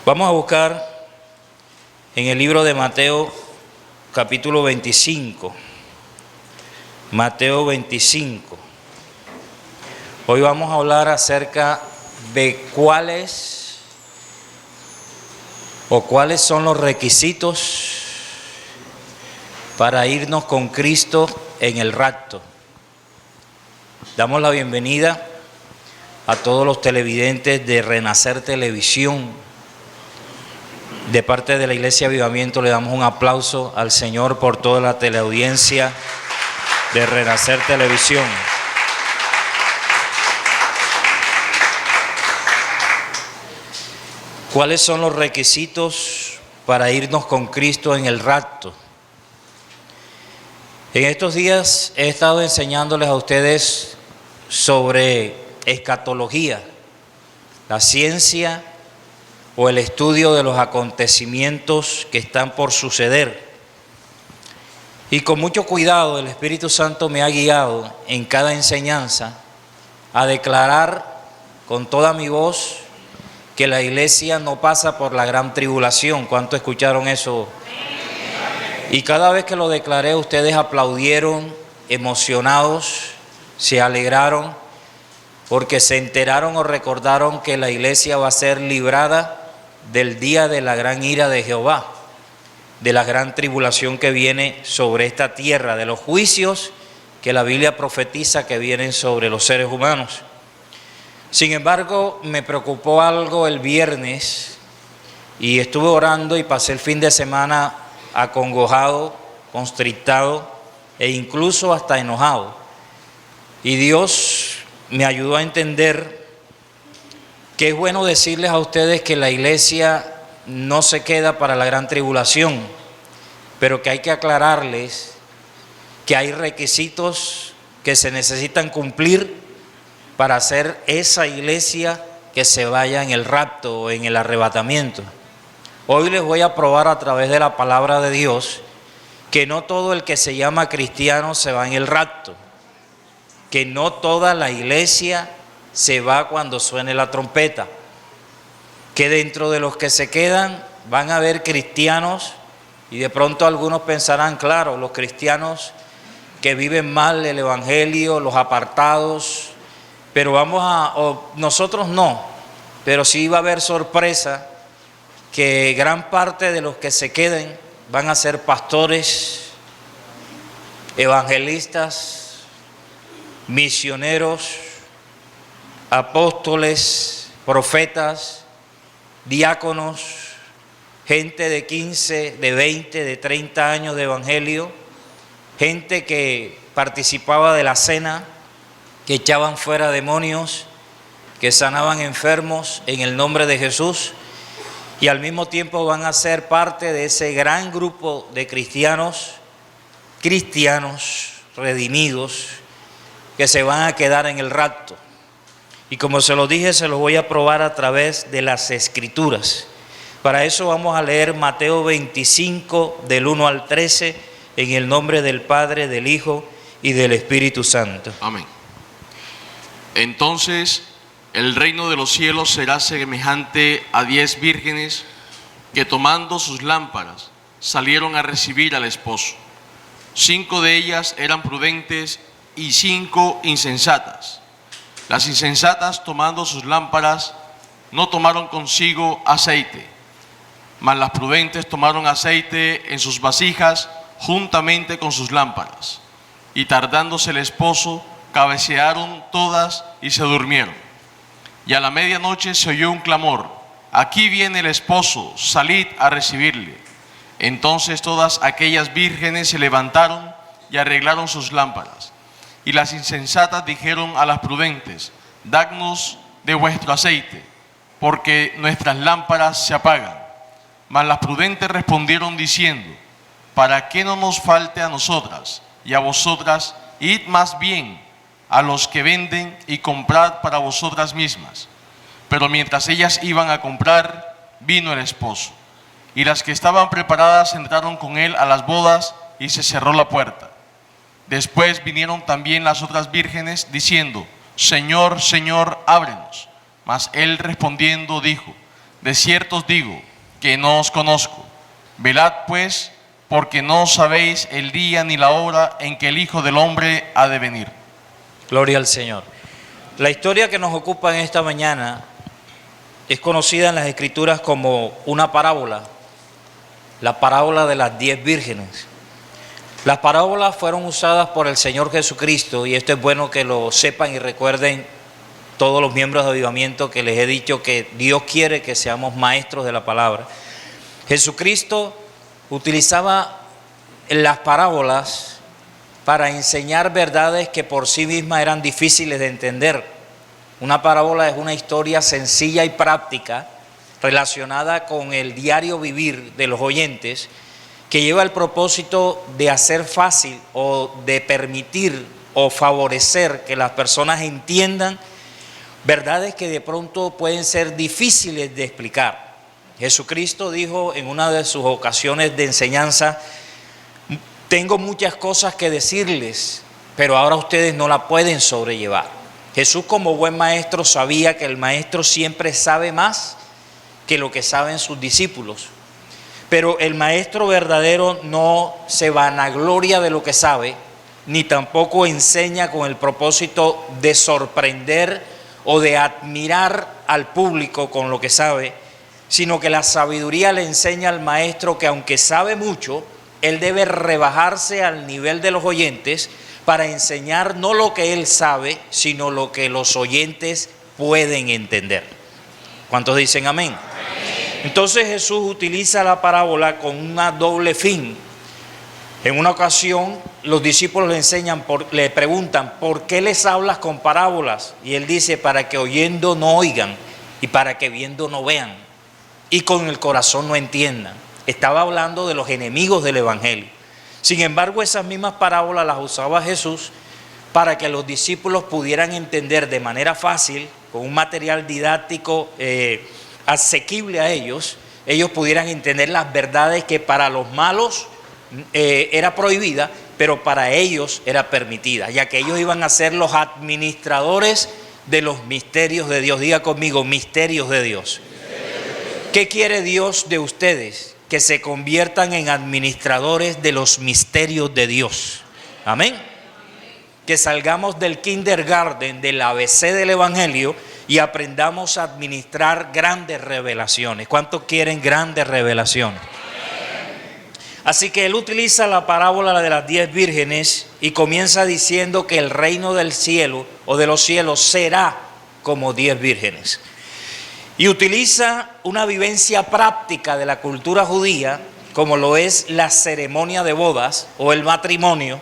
Vamos a buscar en el libro de Mateo, capítulo 25. Mateo 25. Hoy vamos a hablar acerca de cuáles son los requisitos para irnos con Cristo en el rapto. Damos la bienvenida a todos los televidentes de Renacer Televisión. De parte de la Iglesia Avivamiento le damos un aplauso al Señor por toda la teleaudiencia de Renacer Televisión. ¿Cuáles son los requisitos para irnos con Cristo en el rapto? En estos días he estado enseñándoles a ustedes sobre escatología, la ciencia o el estudio de los acontecimientos que están por suceder. Y con mucho cuidado el Espíritu Santo me ha guiado en cada enseñanza a declarar con toda mi voz que la iglesia no pasa por la gran tribulación. ¿Cuántos escucharon eso? Y cada vez que lo declaré, ustedes aplaudieron, emocionados, se alegraron, porque se enteraron o recordaron que la iglesia va a ser librada del día de la gran ira de Jehová, de la gran tribulación que viene sobre esta tierra, de los juicios que la Biblia profetiza que vienen sobre los seres humanos. Sin embargo, me preocupó algo el viernes y estuve orando y pasé el fin de semana acongojado, constrictado e incluso hasta enojado. Y Dios me ayudó a entender que es bueno decirles a ustedes que la iglesia no se queda para la gran tribulación, pero que hay que aclararles que hay requisitos que se necesitan cumplir para hacer esa iglesia que se vaya en el rapto o en el arrebatamiento. Hoy les voy a probar a través de la palabra de Dios que no todo el que se llama cristiano se va en el rapto, que no toda la iglesia se va cuando suene la trompeta, que dentro de los que se quedan van a haber cristianos y de pronto algunos pensarán, claro, los cristianos que viven mal el evangelio, los apartados, pero nosotros no, pero sí va a haber sorpresa que gran parte de los que se queden van a ser pastores, evangelistas, misioneros, apóstoles, profetas, diáconos, gente de 15, de 20, de 30 años de evangelio, gente que participaba de la cena, que echaban fuera demonios, que sanaban enfermos en el nombre de Jesús, y al mismo tiempo van a ser parte de ese gran grupo de cristianos redimidos, que se van a quedar en el rapto. Y como se los dije, se los voy a probar a través de las Escrituras. Para eso vamos a leer Mateo 25, del 1 al 13, en el nombre del Padre, del Hijo y del Espíritu Santo. Amén. Entonces, el reino de los cielos será semejante a 10 vírgenes que tomando sus lámparas salieron a recibir al esposo. 5 de ellas eran prudentes y 5 insensatas. Las insensatas, tomando sus lámparas, no tomaron consigo aceite, mas las prudentes tomaron aceite en sus vasijas juntamente con sus lámparas. Y tardándose el esposo, cabecearon todas y se durmieron. Y a la medianoche se oyó un clamor: aquí viene el esposo, salid a recibirle. Entonces todas aquellas vírgenes se levantaron y arreglaron sus lámparas. Y las insensatas dijeron a las prudentes: dadnos de vuestro aceite, porque nuestras lámparas se apagan. Mas las prudentes respondieron diciendo: para que no nos falte a nosotras y a vosotras, id más bien a los que venden y comprad para vosotras mismas. Pero mientras ellas iban a comprar, vino el esposo. Y las que estaban preparadas entraron con él a las bodas y se cerró la puerta. Después vinieron también las otras vírgenes diciendo: Señor, Señor, ábrenos. Mas él respondiendo dijo: De cierto os digo que no os conozco. Velad pues, porque no sabéis el día ni la hora en que el Hijo del Hombre ha de venir. Gloria al Señor. La historia que nos ocupa en esta mañana es conocida en las Escrituras como una parábola, la parábola de las 10 vírgenes. Las parábolas fueron usadas por el Señor Jesucristo, y esto es bueno que lo sepan y recuerden todos los miembros de Avivamiento, que les he dicho que Dios quiere que seamos maestros de la palabra. Jesucristo utilizaba las parábolas para enseñar verdades que por sí mismas eran difíciles de entender. Una parábola es una historia sencilla y práctica relacionada con el diario vivir de los oyentes, que lleva el propósito de hacer fácil o de permitir o favorecer que las personas entiendan verdades que de pronto pueden ser difíciles de explicar. Jesucristo dijo en una de sus ocasiones de enseñanza: tengo muchas cosas que decirles, pero ahora ustedes no la pueden sobrellevar. Jesús, como buen maestro, sabía que el maestro siempre sabe más que lo que saben sus discípulos. Pero el maestro verdadero no se vanagloria de lo que sabe, ni tampoco enseña con el propósito de sorprender o de admirar al público con lo que sabe, sino que la sabiduría le enseña al maestro que aunque sabe mucho, él debe rebajarse al nivel de los oyentes para enseñar no lo que él sabe, sino lo que los oyentes pueden entender. ¿Cuántos dicen amén? Entonces Jesús utiliza la parábola con una doble fin. En una ocasión los discípulos le preguntan: ¿por qué les hablas con parábolas? Y él dice: para que oyendo no oigan, y para que viendo no vean, y con el corazón no entiendan. Estaba hablando de los enemigos del Evangelio. Sin embargo, esas mismas parábolas las usaba Jesús para que los discípulos pudieran entender de manera fácil, con un material didáctico asequible a ellos pudieran entender las verdades que para los malos era prohibida, pero para ellos era permitida, ya que ellos iban a ser los administradores de los misterios de Dios. Diga conmigo: misterios de Dios. ¿Qué quiere Dios de ustedes? Que se conviertan en administradores de los misterios de Dios. Amén. Que salgamos del kindergarten, del ABC del Evangelio, y aprendamos a administrar grandes revelaciones. ¿Cuántos quieren grandes revelaciones? Así que él utiliza la parábola de las 10 vírgenes y comienza diciendo que el reino del cielo o de los cielos será como 10 vírgenes. Y utiliza una vivencia práctica de la cultura judía, como lo es la ceremonia de bodas o el matrimonio,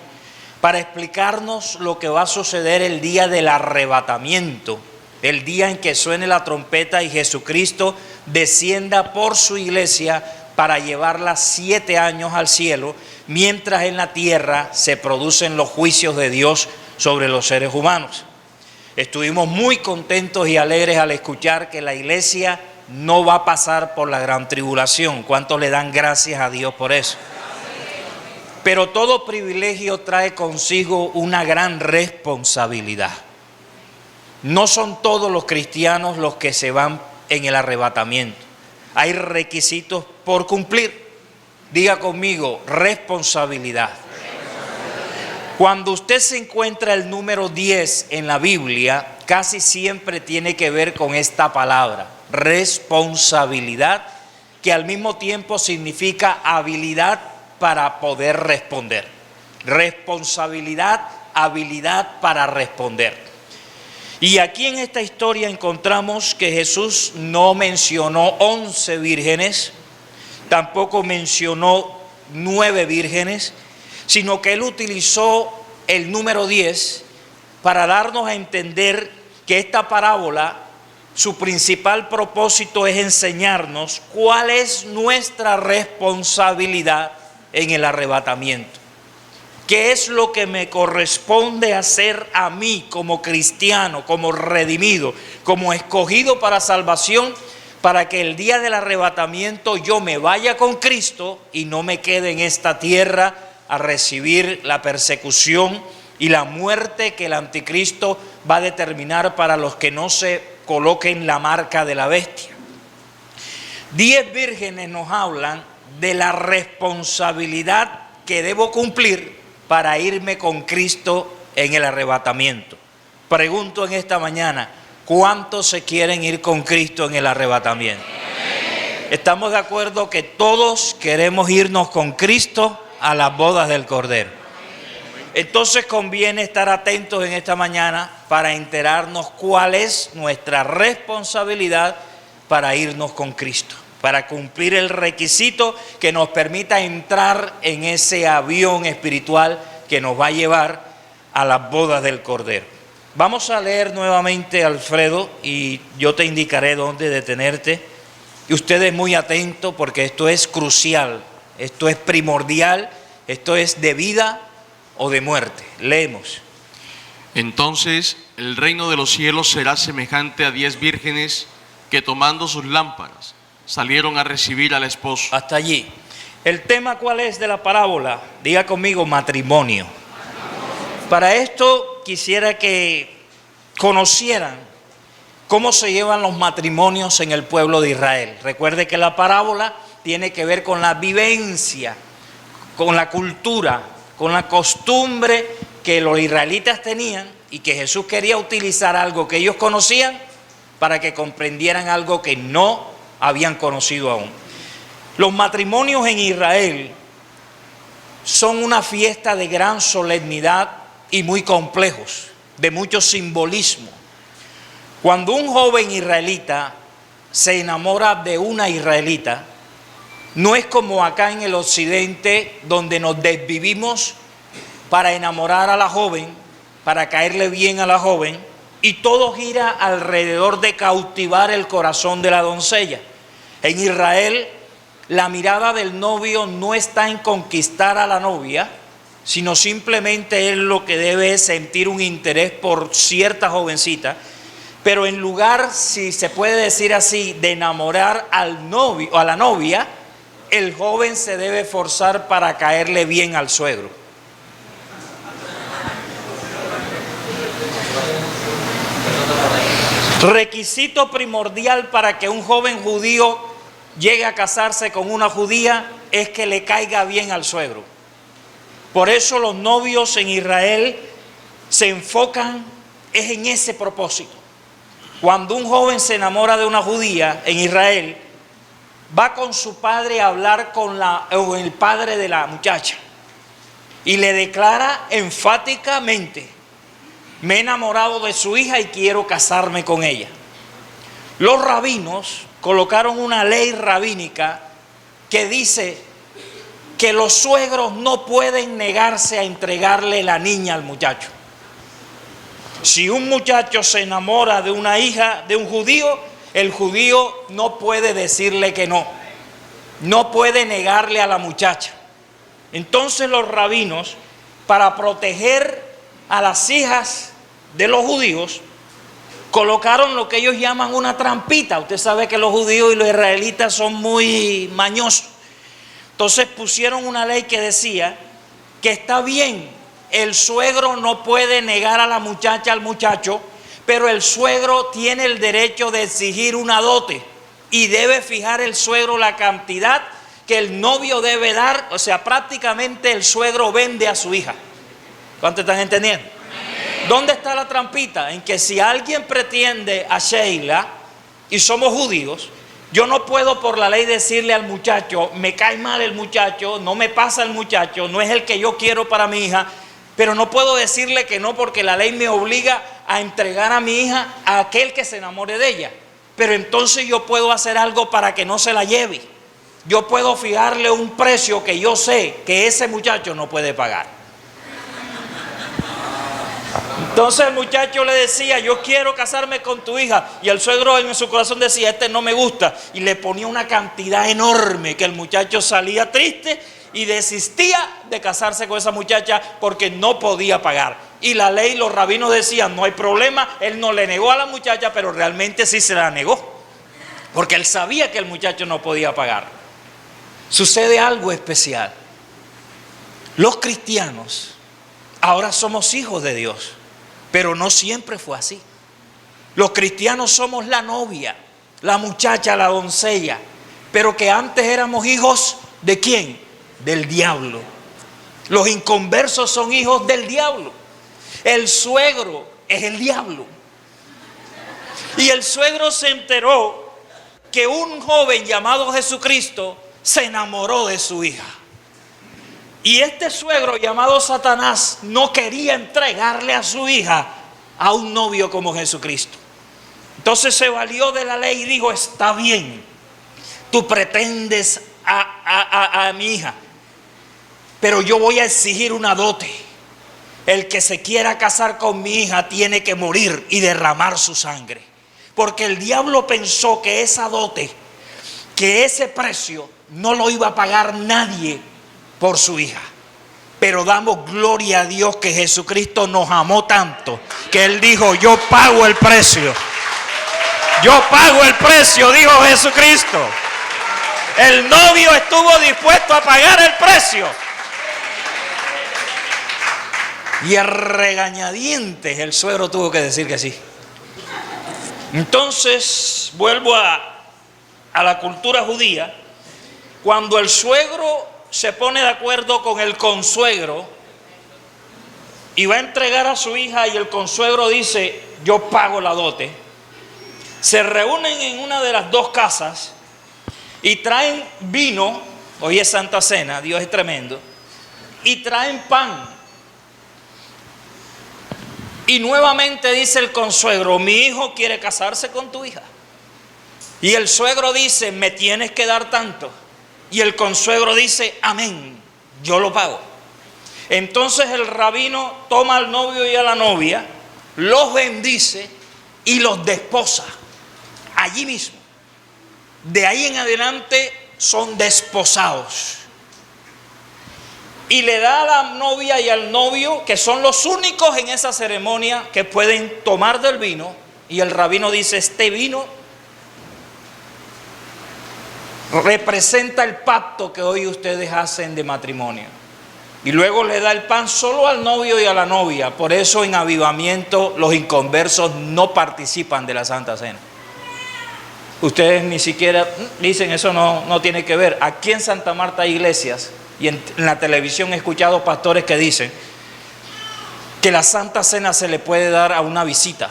para explicarnos lo que va a suceder el día del arrebatamiento, el día en que suene la trompeta y Jesucristo descienda por su iglesia para llevarla 7 años al cielo, mientras en la tierra se producen los juicios de Dios sobre los seres humanos. Estuvimos muy contentos y alegres al escuchar que la iglesia no va a pasar por la gran tribulación. ¿Cuántos le dan gracias a Dios por eso? Pero todo privilegio trae consigo una gran responsabilidad. No son todos los cristianos los que se van en el arrebatamiento. Hay requisitos por cumplir. Diga conmigo: responsabilidad. Cuando usted se encuentra el número 10 en la Biblia, casi siempre tiene que ver con esta palabra, responsabilidad, que al mismo tiempo significa habilidad para poder responder. Responsabilidad, habilidad para responder. Y aquí en esta historia encontramos que Jesús no mencionó 11 vírgenes, tampoco mencionó 9 vírgenes, sino que él utilizó el número 10 para darnos a entender que esta parábola, su principal propósito es enseñarnos cuál es nuestra responsabilidad en el arrebatamiento. ¿Qué es lo que me corresponde hacer a mí como cristiano, como redimido, como escogido para salvación, para que el día del arrebatamiento yo me vaya con Cristo y no me quede en esta tierra a recibir la persecución y la muerte que el anticristo va a determinar para los que no se coloquen la marca de la bestia? 10 vírgenes nos hablan de la responsabilidad que debo cumplir para irme con Cristo en el arrebatamiento. Pregunto en esta mañana, ¿cuántos se quieren ir con Cristo en el arrebatamiento? Estamos de acuerdo que todos queremos irnos con Cristo a las bodas del Cordero. Entonces conviene estar atentos en esta mañana para enterarnos cuál es nuestra responsabilidad para irnos con Cristo, para cumplir el requisito que nos permita entrar en ese avión espiritual que nos va a llevar a las bodas del Cordero. Vamos a leer nuevamente, Alfredo, y yo te indicaré dónde detenerte. Y ustedes muy atentos porque esto es crucial, esto es primordial, esto es de vida o de muerte. Leemos. Entonces el reino de los cielos será semejante a 10 vírgenes que tomando sus lámparas salieron a recibir al esposo. Hasta allí. ¿El tema cuál es de la parábola? Diga conmigo, matrimonio. Para esto quisiera que conocieran cómo se llevan los matrimonios en el pueblo de Israel. Recuerde que la parábola tiene que ver con la vivencia, con la cultura, con la costumbre que los israelitas tenían y que Jesús quería utilizar algo que ellos conocían para que comprendieran algo que no habían conocido aún. Los matrimonios en Israel son una fiesta de gran solemnidad y muy complejos, de mucho simbolismo. Cuando un joven israelita se enamora de una israelita, no es como acá en el occidente donde nos desvivimos para enamorar a la joven, para caerle bien a la joven, y todo gira alrededor de cautivar el corazón de la doncella. En Israel, la mirada del novio no está en conquistar a la novia, sino simplemente él lo que debe es sentir un interés por cierta jovencita. Pero en lugar, si se puede decir así, de enamorar al novio o a la novia, el joven se debe forzar para caerle bien al suegro. Requisito primordial para que un joven judío llegue a casarse con una judía es que le caiga bien al suegro. Por eso los novios en Israel se enfocan es en ese propósito. Cuando un joven se enamora de una judía en Israel, va con su padre a hablar con el padre de la muchacha y le declara enfáticamente: me he enamorado de su hija y quiero casarme con ella. Los rabinos colocaron una ley rabínica que dice que los suegros no pueden negarse a entregarle la niña al muchacho. Si un muchacho se enamora de una hija de un judío, el judío no puede decirle que no. No puede negarle a la muchacha. Entonces los rabinos, para proteger a las hijas de los judíos, colocaron lo que ellos llaman una trampita. Usted sabe que los judíos y los israelitas son muy mañosos. Entonces pusieron una ley que decía que está bien, el suegro no puede negar a la muchacha al muchacho, pero el suegro tiene el derecho de exigir una dote y debe fijar el suegro la cantidad que el novio debe dar. O sea, prácticamente el suegro vende a su hija. ¿Cuánto están entendiendo? ¿Dónde está la trampita? En que si alguien pretende a Sheila y somos judíos, yo no puedo por la ley decirle al muchacho: me cae mal el muchacho, no me pasa el muchacho, no es el que yo quiero para mi hija. Pero no puedo decirle que no, porque la ley me obliga a entregar a mi hija a aquel que se enamore de ella. Pero entonces yo puedo hacer algo para que no se la lleve. Yo puedo fijarle un precio que yo sé que ese muchacho no puede pagar. Entonces el muchacho le decía: yo quiero casarme con tu hija. Y el suegro en su corazón decía: este no me gusta. Y le ponía una cantidad enorme que el muchacho salía triste y desistía de casarse con esa muchacha porque no podía pagar. Y la ley, los rabinos decían: no hay problema, él no le negó a la muchacha, pero realmente sí se la negó, porque él sabía que el muchacho no podía pagar. Sucede algo especial. Los cristianos ahora somos hijos de Dios, pero no siempre fue así. Los cristianos somos la novia, la muchacha, la doncella, pero que antes éramos hijos ¿de quién? Del diablo. Los inconversos son hijos del diablo. El suegro es el diablo. Y el suegro se enteró que un joven llamado Jesucristo se enamoró de su hija. Y este suegro llamado Satanás no quería entregarle a su hija a un novio como Jesucristo. Entonces se valió de la ley y dijo: está bien, tú pretendes a mi hija, pero yo voy a exigir una dote. El que se quiera casar con mi hija tiene que morir y derramar su sangre. Porque el diablo pensó que esa dote, que ese precio no lo iba a pagar nadie por su hija. Pero damos gloria a Dios que Jesucristo nos amó tanto que Él dijo: yo pago el precio. Yo pago el precio, dijo Jesucristo. El novio estuvo dispuesto a pagar el precio. Y a regañadientes el suegro tuvo que decir que sí. Entonces, vuelvo a la cultura judía. Cuando el suegro se pone de acuerdo con el consuegro y va a entregar a su hija y el consuegro dice: yo pago la dote, se reúnen en una de las dos casas y traen vino. Hoy es Santa Cena, Dios es tremendo. Y traen pan. Y nuevamente dice el consuegro: mi hijo quiere casarse con tu hija. Y el suegro dice: me tienes que dar tanto. Y el consuegro dice: amén, yo lo pago. Entonces el rabino toma al novio y a la novia, los bendice y los desposa allí mismo. De ahí en adelante son desposados. Y le da a la novia y al novio, que son los únicos en esa ceremonia que pueden tomar del vino. Y el rabino dice: este vino representa el pacto que hoy ustedes hacen de matrimonio. Y luego le da el pan solo al novio y a la novia. Por eso en avivamiento los inconversos no participan de la Santa Cena. Ustedes ni siquiera dicen: eso no tiene que ver. Aquí en Santa Marta hay iglesias, y en la televisión he escuchado pastores que dicen que la Santa Cena se le puede dar a una visita,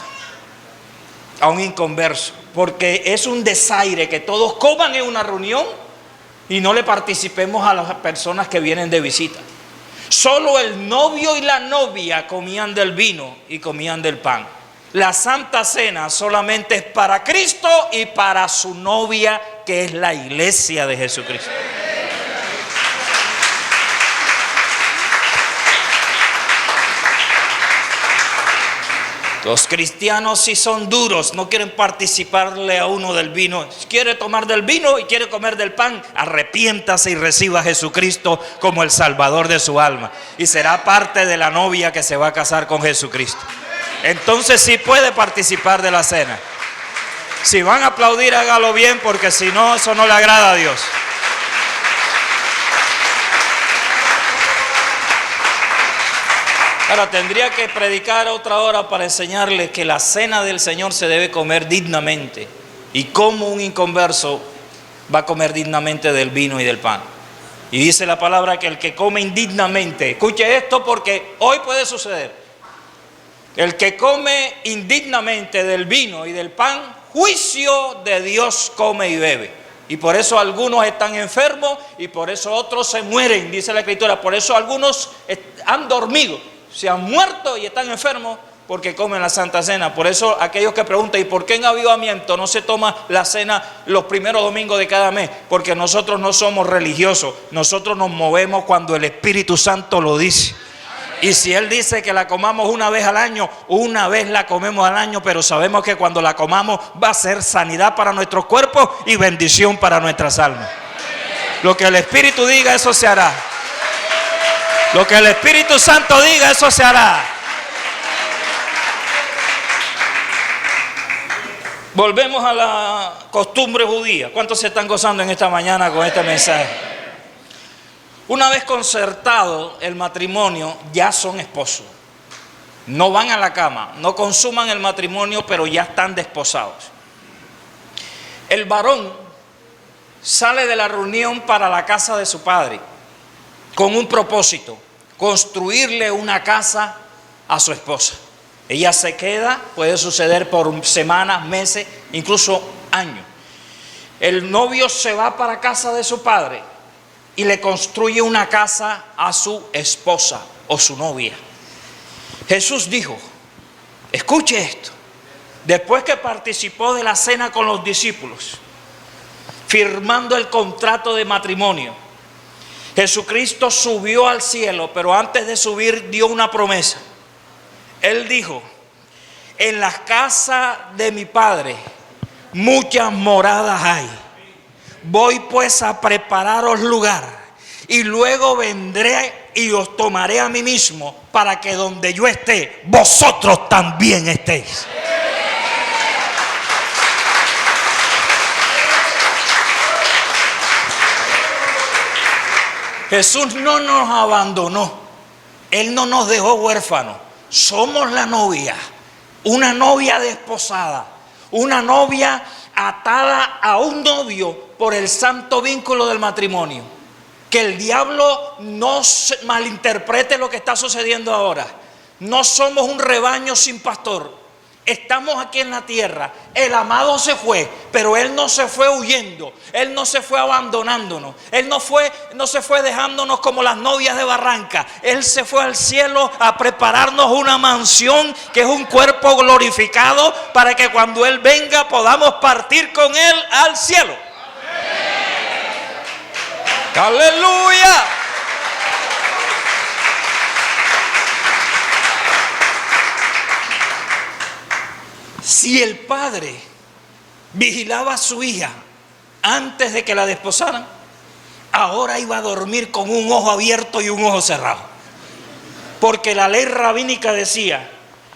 a un inconverso, porque es un desaire que todos coman en una reunión y no le participemos a las personas que vienen de visita. Solo el novio y la novia comían del vino y comían del pan. La Santa Cena solamente es para Cristo y para su novia, que es la iglesia de Jesucristo. Los cristianos, si son duros, no quieren participarle a uno del vino. Si quiere tomar del vino y quiere comer del pan, arrepiéntase y reciba a Jesucristo como el Salvador de su alma. Y será parte de la novia que se va a casar con Jesucristo. Entonces sí puede participar de la cena. Si van a aplaudir, hágalo bien, porque si no, eso no le agrada a Dios. Ahora tendría que predicar otra hora para enseñarles que la cena del Señor se debe comer dignamente. Y cómo un inconverso va a comer dignamente del vino y del pan. Y dice la palabra que el que come indignamente, escuche esto porque hoy puede suceder. El que come indignamente del vino y del pan, juicio de Dios come y bebe. Y por eso algunos están enfermos y por eso otros se mueren, dice la Escritura. Por eso algunos han dormido, se han muerto y están enfermos porque comen la Santa Cena. Por eso aquellos que preguntan: ¿y por qué en avivamiento no se toma la cena los primeros domingos de cada mes? Porque nosotros no somos religiosos, nosotros nos movemos cuando el Espíritu Santo lo dice. Y si Él dice que la comamos una vez al año, una vez la comemos al año, pero sabemos que cuando la comamos va a ser sanidad para nuestros cuerpos y bendición para nuestras almas. Lo que el Espíritu diga, eso se hará. Lo que el Espíritu Santo diga, eso se hará. Volvemos a la costumbre judía. ¿Cuántos se están gozando en esta mañana con este mensaje? Una vez concertado el matrimonio, ya son esposos. No van a la cama, no consuman el matrimonio, pero ya están desposados. El varón sale de la reunión para la casa de su padre con un propósito: construirle una casa a su esposa. Ella se queda, puede suceder por semanas, meses, incluso años. El novio se va para casa de su padre y le construye una casa a su esposa o su novia. Jesús dijo, escuche esto, después que participó de la cena con los discípulos, firmando el contrato de matrimonio, Jesucristo subió al cielo, pero antes de subir dio una promesa. Él dijo, en las casas de mi Padre muchas moradas hay. Voy pues a prepararos lugar y luego vendré y os tomaré a mí mismo para que donde yo esté, vosotros también estéis. Jesús no nos abandonó, Él no nos dejó huérfanos. Somos la novia, una novia desposada, una novia atada a un novio por el santo vínculo del matrimonio. Que el diablo no malinterprete lo que está sucediendo ahora. No somos un rebaño sin pastor. Estamos aquí en la tierra. El amado se fue, pero Él no se fue huyendo. Él no se fue abandonándonos. Él no se fue dejándonos como las novias de Barranca. Él se fue al cielo a prepararnos una mansión que es un cuerpo glorificado para que cuando Él venga podamos partir con Él al cielo. ¡Aleluya! Si el padre vigilaba a su hija antes de que la desposaran, ahora iba a dormir con un ojo abierto y un ojo cerrado. Porque la ley rabínica decía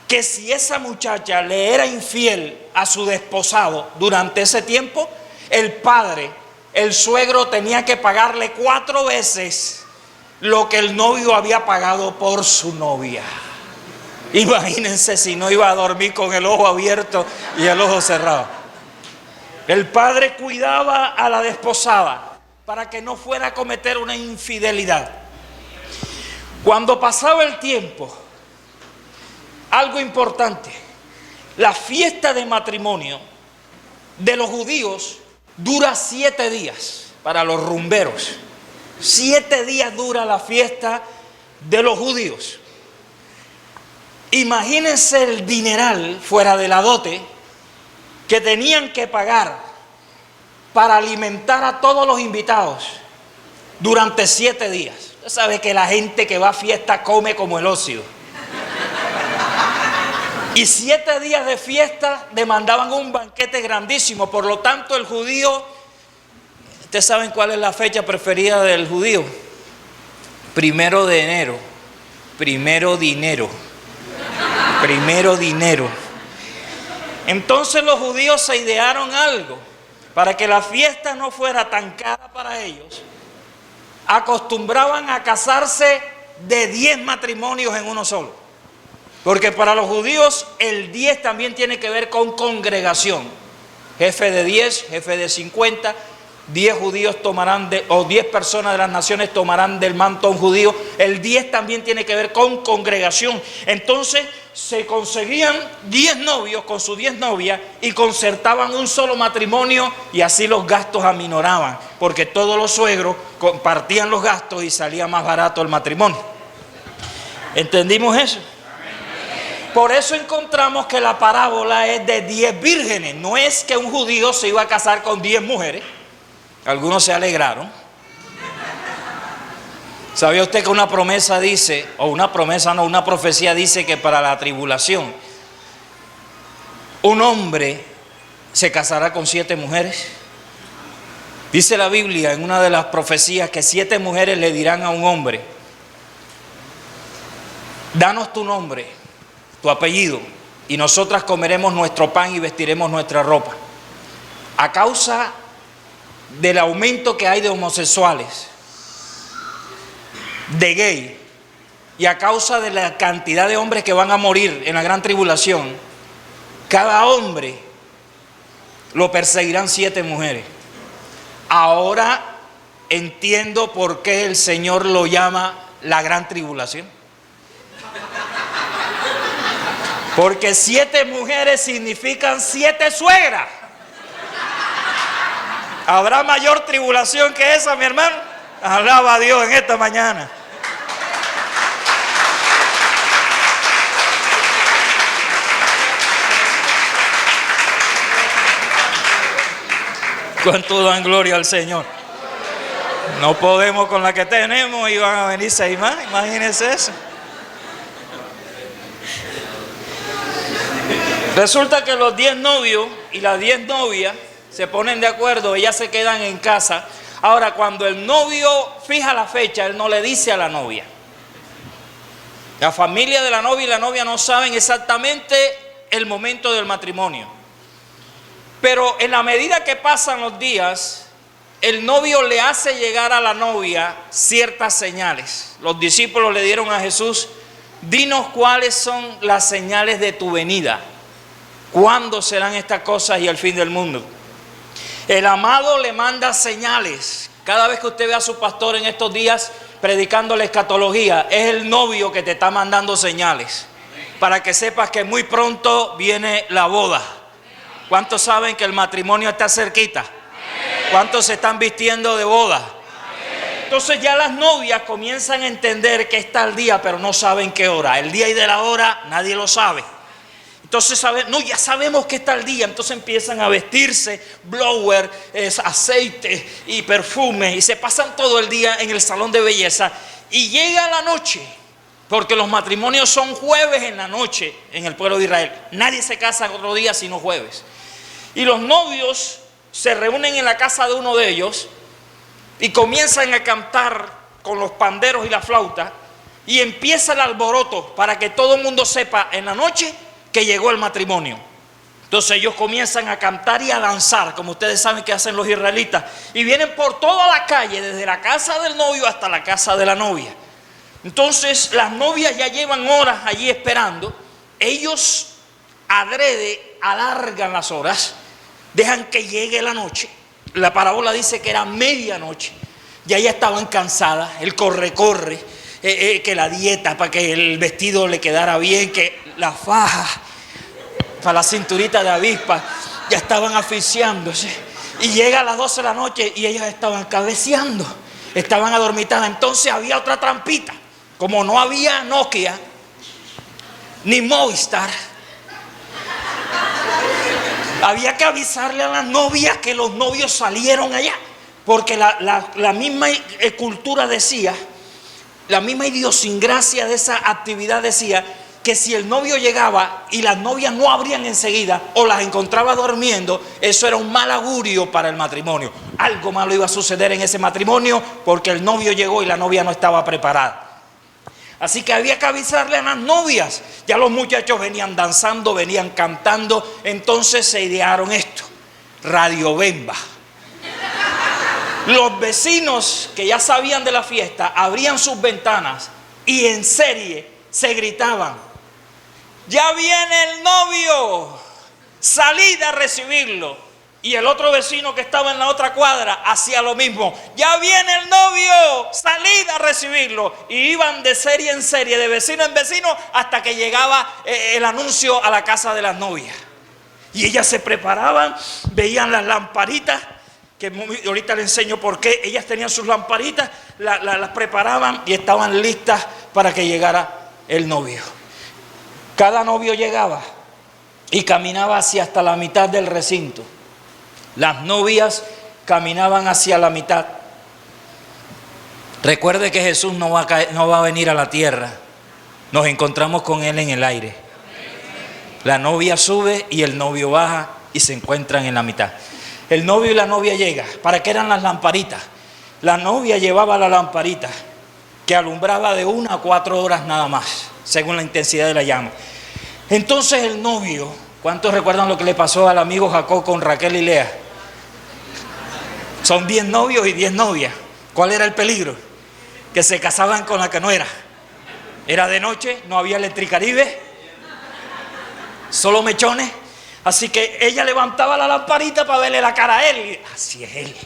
que si esa muchacha le era infiel a su desposado durante ese tiempo, el padre, el suegro, tenía que pagarle 4 veces lo que el novio había pagado por su novia. Imagínense si no iba a dormir con el ojo abierto y el ojo cerrado. El padre cuidaba a la desposada para que no fuera a cometer una infidelidad. Cuando pasaba el tiempo, algo importante, la fiesta de matrimonio de los judíos dura 7 días para los rumberos. 7 días dura la fiesta de los judíos. Imagínense el dineral fuera de la dote que tenían que pagar para alimentar a todos los invitados durante 7 días. Usted sabe que la gente que va a fiesta come como el ocio. Y 7 días de fiesta demandaban un banquete grandísimo. Por lo tanto, el judío, ¿ustedes saben cuál es la fecha preferida del judío? 1 de enero. Primero dinero. Entonces los judíos se idearon algo para que la fiesta no fuera tan cara para ellos. Acostumbraban a casarse de 10 matrimonios en uno solo. Porque para los judíos el 10 también tiene que ver con congregación. Jefe de 10, jefe de 50, 10 judíos tomarán o 10 personas de las naciones tomarán del manto a un judío. El 10 también tiene que ver con congregación. Entonces se conseguían 10 novios con sus 10 novias y concertaban un solo matrimonio y así los gastos aminoraban, porque todos los suegros compartían los gastos y salía más barato el matrimonio. ¿Entendimos eso? Por eso encontramos que la parábola es de 10 vírgenes. No es que un judío se iba a casar con 10 mujeres. Algunos se alegraron. ¿Sabía usted que una promesa dice, o una promesa no, una profecía dice que para la tribulación un hombre se casará con 7 mujeres? Dice la Biblia en una de las profecías que 7 mujeres le dirán a un hombre: danos tu nombre, tu apellido, y nosotras comeremos nuestro pan y vestiremos nuestra ropa. A causa del aumento que hay de homosexuales, de gay, y a causa de la cantidad de hombres que van a morir en la gran tribulación, cada hombre lo perseguirán 7 mujeres. Ahora entiendo por qué el Señor lo llama la gran tribulación. Porque 7 mujeres significan 7 suegras. ¿Habrá mayor tribulación que esa, mi hermano? Alaba a Dios en esta mañana. ¿Cuánto dan gloria al Señor? No podemos con la que tenemos y van a venir 6 más. Imagínense eso. Resulta que los 10 novios y las 10 novias se ponen de acuerdo, ellas se quedan en casa. Ahora, cuando el novio fija la fecha, él no le dice a la novia. La familia de la novia y la novia no saben exactamente el momento del matrimonio. Pero en la medida que pasan los días, el novio le hace llegar a la novia ciertas señales. Los discípulos le dieron a Jesús: dinos cuáles son las señales de tu venida. ¿Cuándo serán estas cosas y el fin del mundo? El amado le manda señales. Cada vez que usted ve a su pastor en estos días predicando la escatología, es el novio que te está mandando señales para que sepas que muy pronto viene la boda. ¿Cuántos saben que el matrimonio está cerquita? ¿Cuántos se están vistiendo de boda? Entonces ya las novias comienzan a entender que está el día, pero no saben qué hora. El día y de la hora nadie lo sabe. Entonces ya sabemos que está el día. Entonces empiezan a vestirse, blower, aceite y perfume, y se pasan todo el día en el salón de belleza. Y llega la noche, porque los matrimonios son jueves en la noche en el pueblo de Israel. Nadie se casa otro día sino jueves. Y los novios se reúnen en la casa de uno de ellos y comienzan a cantar con los panderos y la flauta, y empieza el alboroto para que todo el mundo sepa en la noche que llegó el matrimonio. Entonces ellos comienzan a cantar y a danzar, como ustedes saben que hacen los israelitas, y vienen por toda la calle, desde la casa del novio hasta la casa de la novia. Entonces las novias ya llevan horas allí esperando. Ellos adrede alargan las horas, dejan que llegue la noche. La parábola dice que era medianoche, ya estaban cansadas, el corre, que la dieta para que el vestido le quedara bien, que la faja para la cinturita de avispa, ya estaban asfixiándose. Y llega a las 12 de la noche y ellas estaban cabeceando, estaban adormitadas. Entonces había otra trampita. Como no había Nokia ni Movistar, había que avisarle a las novias que los novios salieron allá, porque la misma cultura decía, la misma idiosincrasia de esa actividad decía que si el novio llegaba y las novias no abrían enseguida o las encontraba durmiendo, eso era un mal augurio para el matrimonio. Algo malo iba a suceder en ese matrimonio porque el novio llegó y la novia no estaba preparada. Así que había que avisarle a las novias. Ya los muchachos venían danzando, venían cantando. Entonces se idearon esto: Radio Bemba. Los vecinos que ya sabían de la fiesta abrían sus ventanas y en serie se gritaban: ¡ya viene el novio! ¡Salid a recibirlo! Y el otro vecino que estaba en la otra cuadra hacía lo mismo: ¡ya viene el novio! ¡Salid a recibirlo! Y iban de serie en serie, de vecino en vecino, hasta que llegaba el anuncio a la casa de las novias. Y ellas se preparaban, veían las lamparitas, que ahorita les enseño por qué. Ellas tenían sus lamparitas, las preparaban y estaban listas para que llegara el novio. Cada novio llegaba y caminaba hacia hasta la mitad del recinto. Las novias caminaban hacia la mitad. Recuerde que Jesús no va a venir a la tierra. Nos encontramos con Él en el aire. La novia sube y el novio baja y se encuentran en la mitad. El novio y la novia llegan. ¿Para qué eran las lamparitas? La novia llevaba la lamparita que alumbraba de 1 a 4 horas nada más, según la intensidad de la llama. Entonces el novio, ¿cuántos recuerdan lo que le pasó al amigo Jacob con Raquel y Lea? Son 10 novios y 10 novias. ¿Cuál era el peligro? Que se casaban con la que no era. Era de noche, no había Electricaribe, solo mechones. Así que ella levantaba la lamparita para verle la cara a él. Y así es él.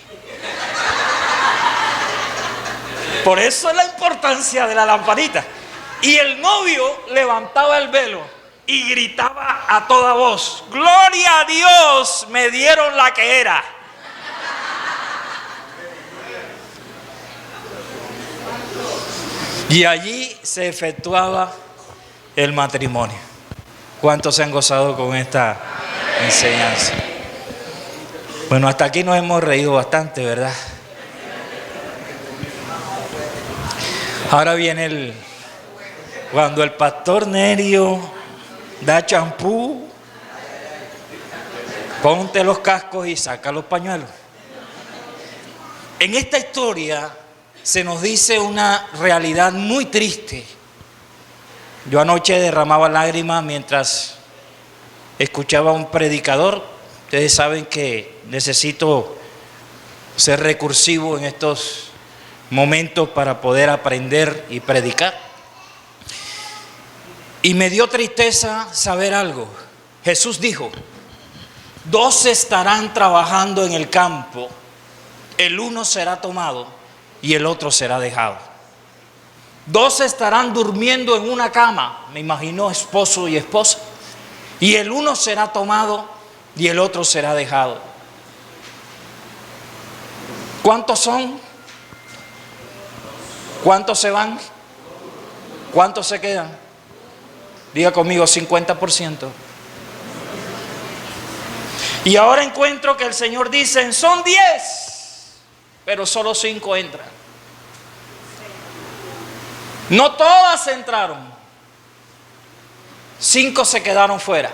Por eso es la importancia de la lamparita. Y el novio levantaba el velo y gritaba a toda voz: ¡Gloria a Dios! Me dieron la que era. Y allí se efectuaba el matrimonio. ¿Cuántos se han gozado con esta enseñanza? Bueno, hasta aquí nos hemos reído bastante, ¿verdad? Ahora viene cuando el pastor Nerio da champú, ponte los cascos y saca los pañuelos. En esta historia se nos dice una realidad muy triste. Yo anoche derramaba lágrimas mientras escuchaba a un predicador. Ustedes saben que necesito ser recursivo en estos momentos para poder aprender y predicar. Y me dio tristeza saber algo. Jesús dijo: 2 estarán trabajando en el campo, el uno será tomado y el otro será dejado. 2 estarán durmiendo en una cama, me imagino esposo y esposa, y el uno será tomado y el otro será dejado. ¿Cuántos son? ¿Cuántos se van? ¿Cuántos se quedan? Diga conmigo: 50%. Y ahora encuentro que el Señor dice: son 10, pero solo 5 entran. No todas entraron, 5 se quedaron fuera.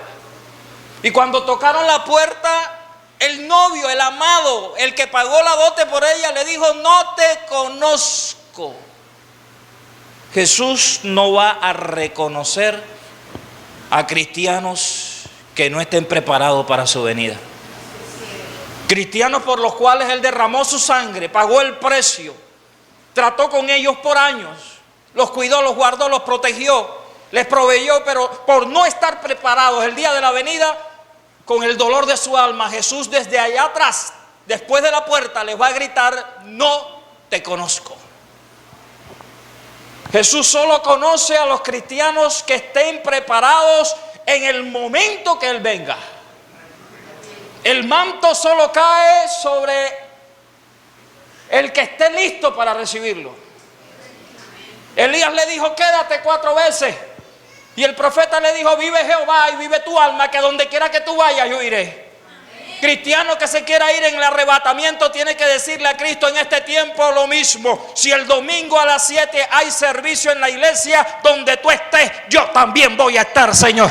Y cuando tocaron la puerta, el novio, el amado, el que pagó la dote por ella, le dijo: no te conozco. Jesús no va a reconocer a cristianos que no estén preparados para su venida. Cristianos por los cuales Él derramó su sangre, pagó el precio, trató con ellos por años, los cuidó, los guardó, los protegió, les proveyó, pero por no estar preparados el día de la venida, con el dolor de su alma, Jesús desde allá atrás, después de la puerta, les va a gritar: no te conozco. Jesús solo conoce a los cristianos que estén preparados en el momento que Él venga. El manto solo cae sobre el que esté listo para recibirlo. Elías le dijo: quédate 4 veces. Y el profeta le dijo: vive Jehová y vive tu alma, que donde quiera que tú vayas yo iré. Cristiano que se quiera ir en el arrebatamiento tiene que decirle a Cristo en este tiempo lo mismo: si el domingo a las 7 hay servicio en la iglesia, donde tú estés, yo también voy a estar, Señor.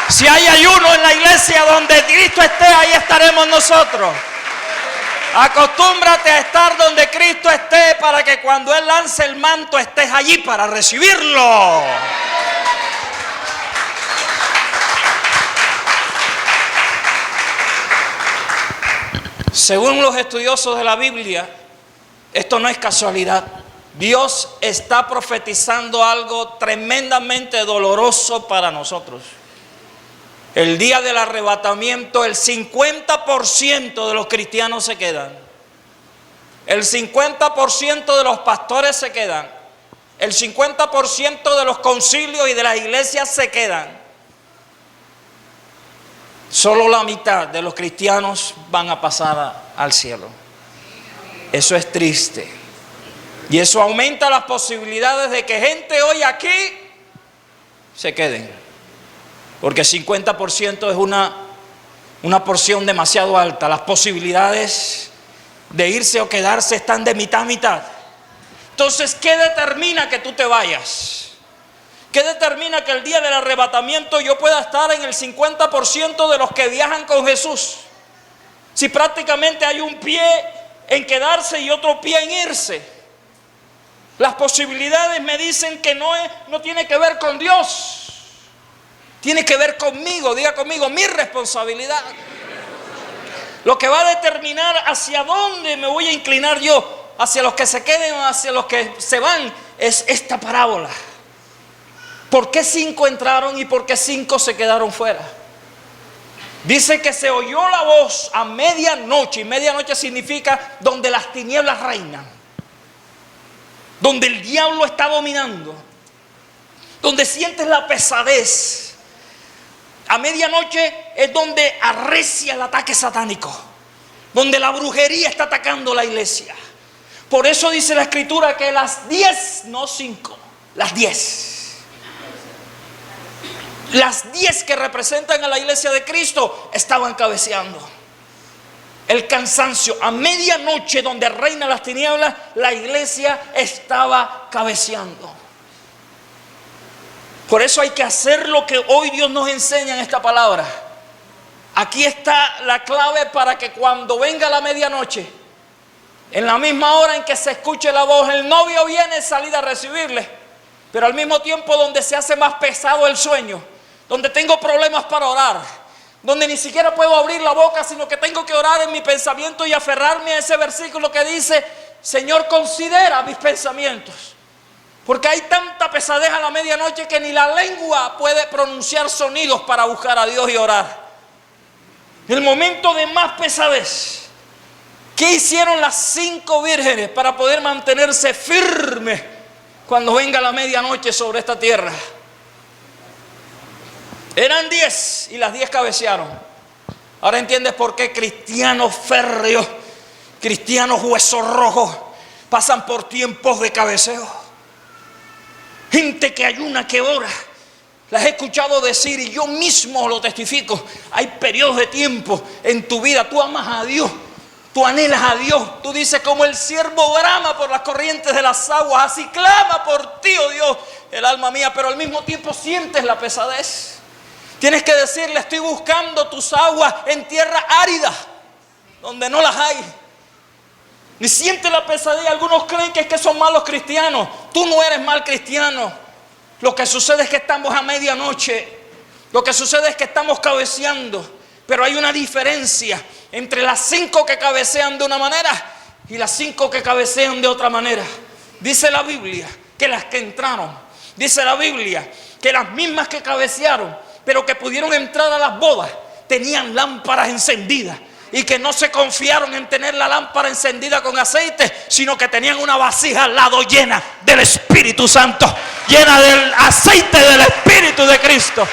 Si hay ayuno en la iglesia, donde Cristo esté, ahí estaremos nosotros. Acostúmbrate a estar donde Cristo esté, para que cuando Él lance el manto estés allí para recibirlo. Según los estudiosos de la Biblia, esto no es casualidad. Dios está profetizando algo tremendamente doloroso para nosotros. El día del arrebatamiento, el 50% de los cristianos se quedan. El 50% de los pastores se quedan. El 50% de los concilios y de las iglesias se quedan. Solo la mitad de los cristianos van a pasar al cielo. Eso es triste. Y eso aumenta las posibilidades de que gente hoy aquí se queden. Porque 50% es una porción demasiado alta. Las posibilidades de irse o quedarse están de mitad a mitad. Entonces, ¿qué determina que tú te vayas? ¿Qué determina que el día del arrebatamiento yo pueda estar en el 50% de los que viajan con Jesús? Si prácticamente hay un pie en quedarse y otro pie en irse. Las posibilidades me dicen que no tiene que ver con Dios. Tiene que ver conmigo. Diga conmigo: mi responsabilidad. Lo que va a determinar hacia dónde me voy a inclinar yo, hacia los que se queden o hacia los que se van, es esta parábola. ¿Por qué 5 entraron y por qué 5 se quedaron fuera? Dice que se oyó la voz a medianoche, y medianoche significa donde las tinieblas reinan, donde el diablo está dominando, donde sientes la pesadez. A medianoche es donde arrecia el ataque satánico, donde la brujería está atacando la iglesia. Por eso dice la escritura que las 10, no 5, las 10. Las 10 que representan a la iglesia de Cristo estaban cabeceando. El cansancio. A medianoche, donde reinan las tinieblas, la iglesia estaba cabeceando. Por eso hay que hacer lo que hoy Dios nos enseña en esta palabra. Aquí está la clave para que cuando venga la medianoche, en la misma hora en que se escuche la voz, el novio viene a salir a recibirle, pero al mismo tiempo donde se hace más pesado el sueño, donde tengo problemas para orar, donde ni siquiera puedo abrir la boca, sino que tengo que orar en mi pensamiento y aferrarme a ese versículo que dice: Señor, considera mis pensamientos. Porque hay tanta pesadez a la medianoche que ni la lengua puede pronunciar sonidos para buscar a Dios y orar. En el momento de más pesadez, ¿qué hicieron las 5 vírgenes para poder mantenerse firmes cuando venga la medianoche sobre esta tierra? Eran 10 y las 10 cabecearon. Ahora entiendes por qué cristianos férreos, cristianos huesos rojos, pasan por tiempos de cabeceo. Gente que ayuna, que ora. Las he escuchado decir y yo mismo lo testifico. Hay periodos de tiempo en tu vida. Tú amas a Dios, tú anhelas a Dios. Tú dices: como el siervo brama por las corrientes de las aguas, así clama por ti, oh Dios, el alma mía. Pero al mismo tiempo sientes la pesadez. Tienes que decirle: estoy buscando tus aguas en tierra árida, donde no las hay. Ni sientes la pesadez. Algunos creen que es que son malos cristianos. Tú no eres mal cristiano. Lo que sucede es que estamos a medianoche. Lo que sucede es que estamos cabeceando. Pero hay una diferencia entre las 5 que cabecean de una manera y las 5 que cabecean de otra manera. Dice la Biblia que las que entraron, dice la Biblia que las mismas que cabecearon, pero que pudieron entrar a las bodas, tenían lámparas encendidas. Y que no se confiaron en tener la lámpara encendida con aceite, sino que tenían una vasija al lado llena del Espíritu Santo, llena del aceite del Espíritu de Cristo.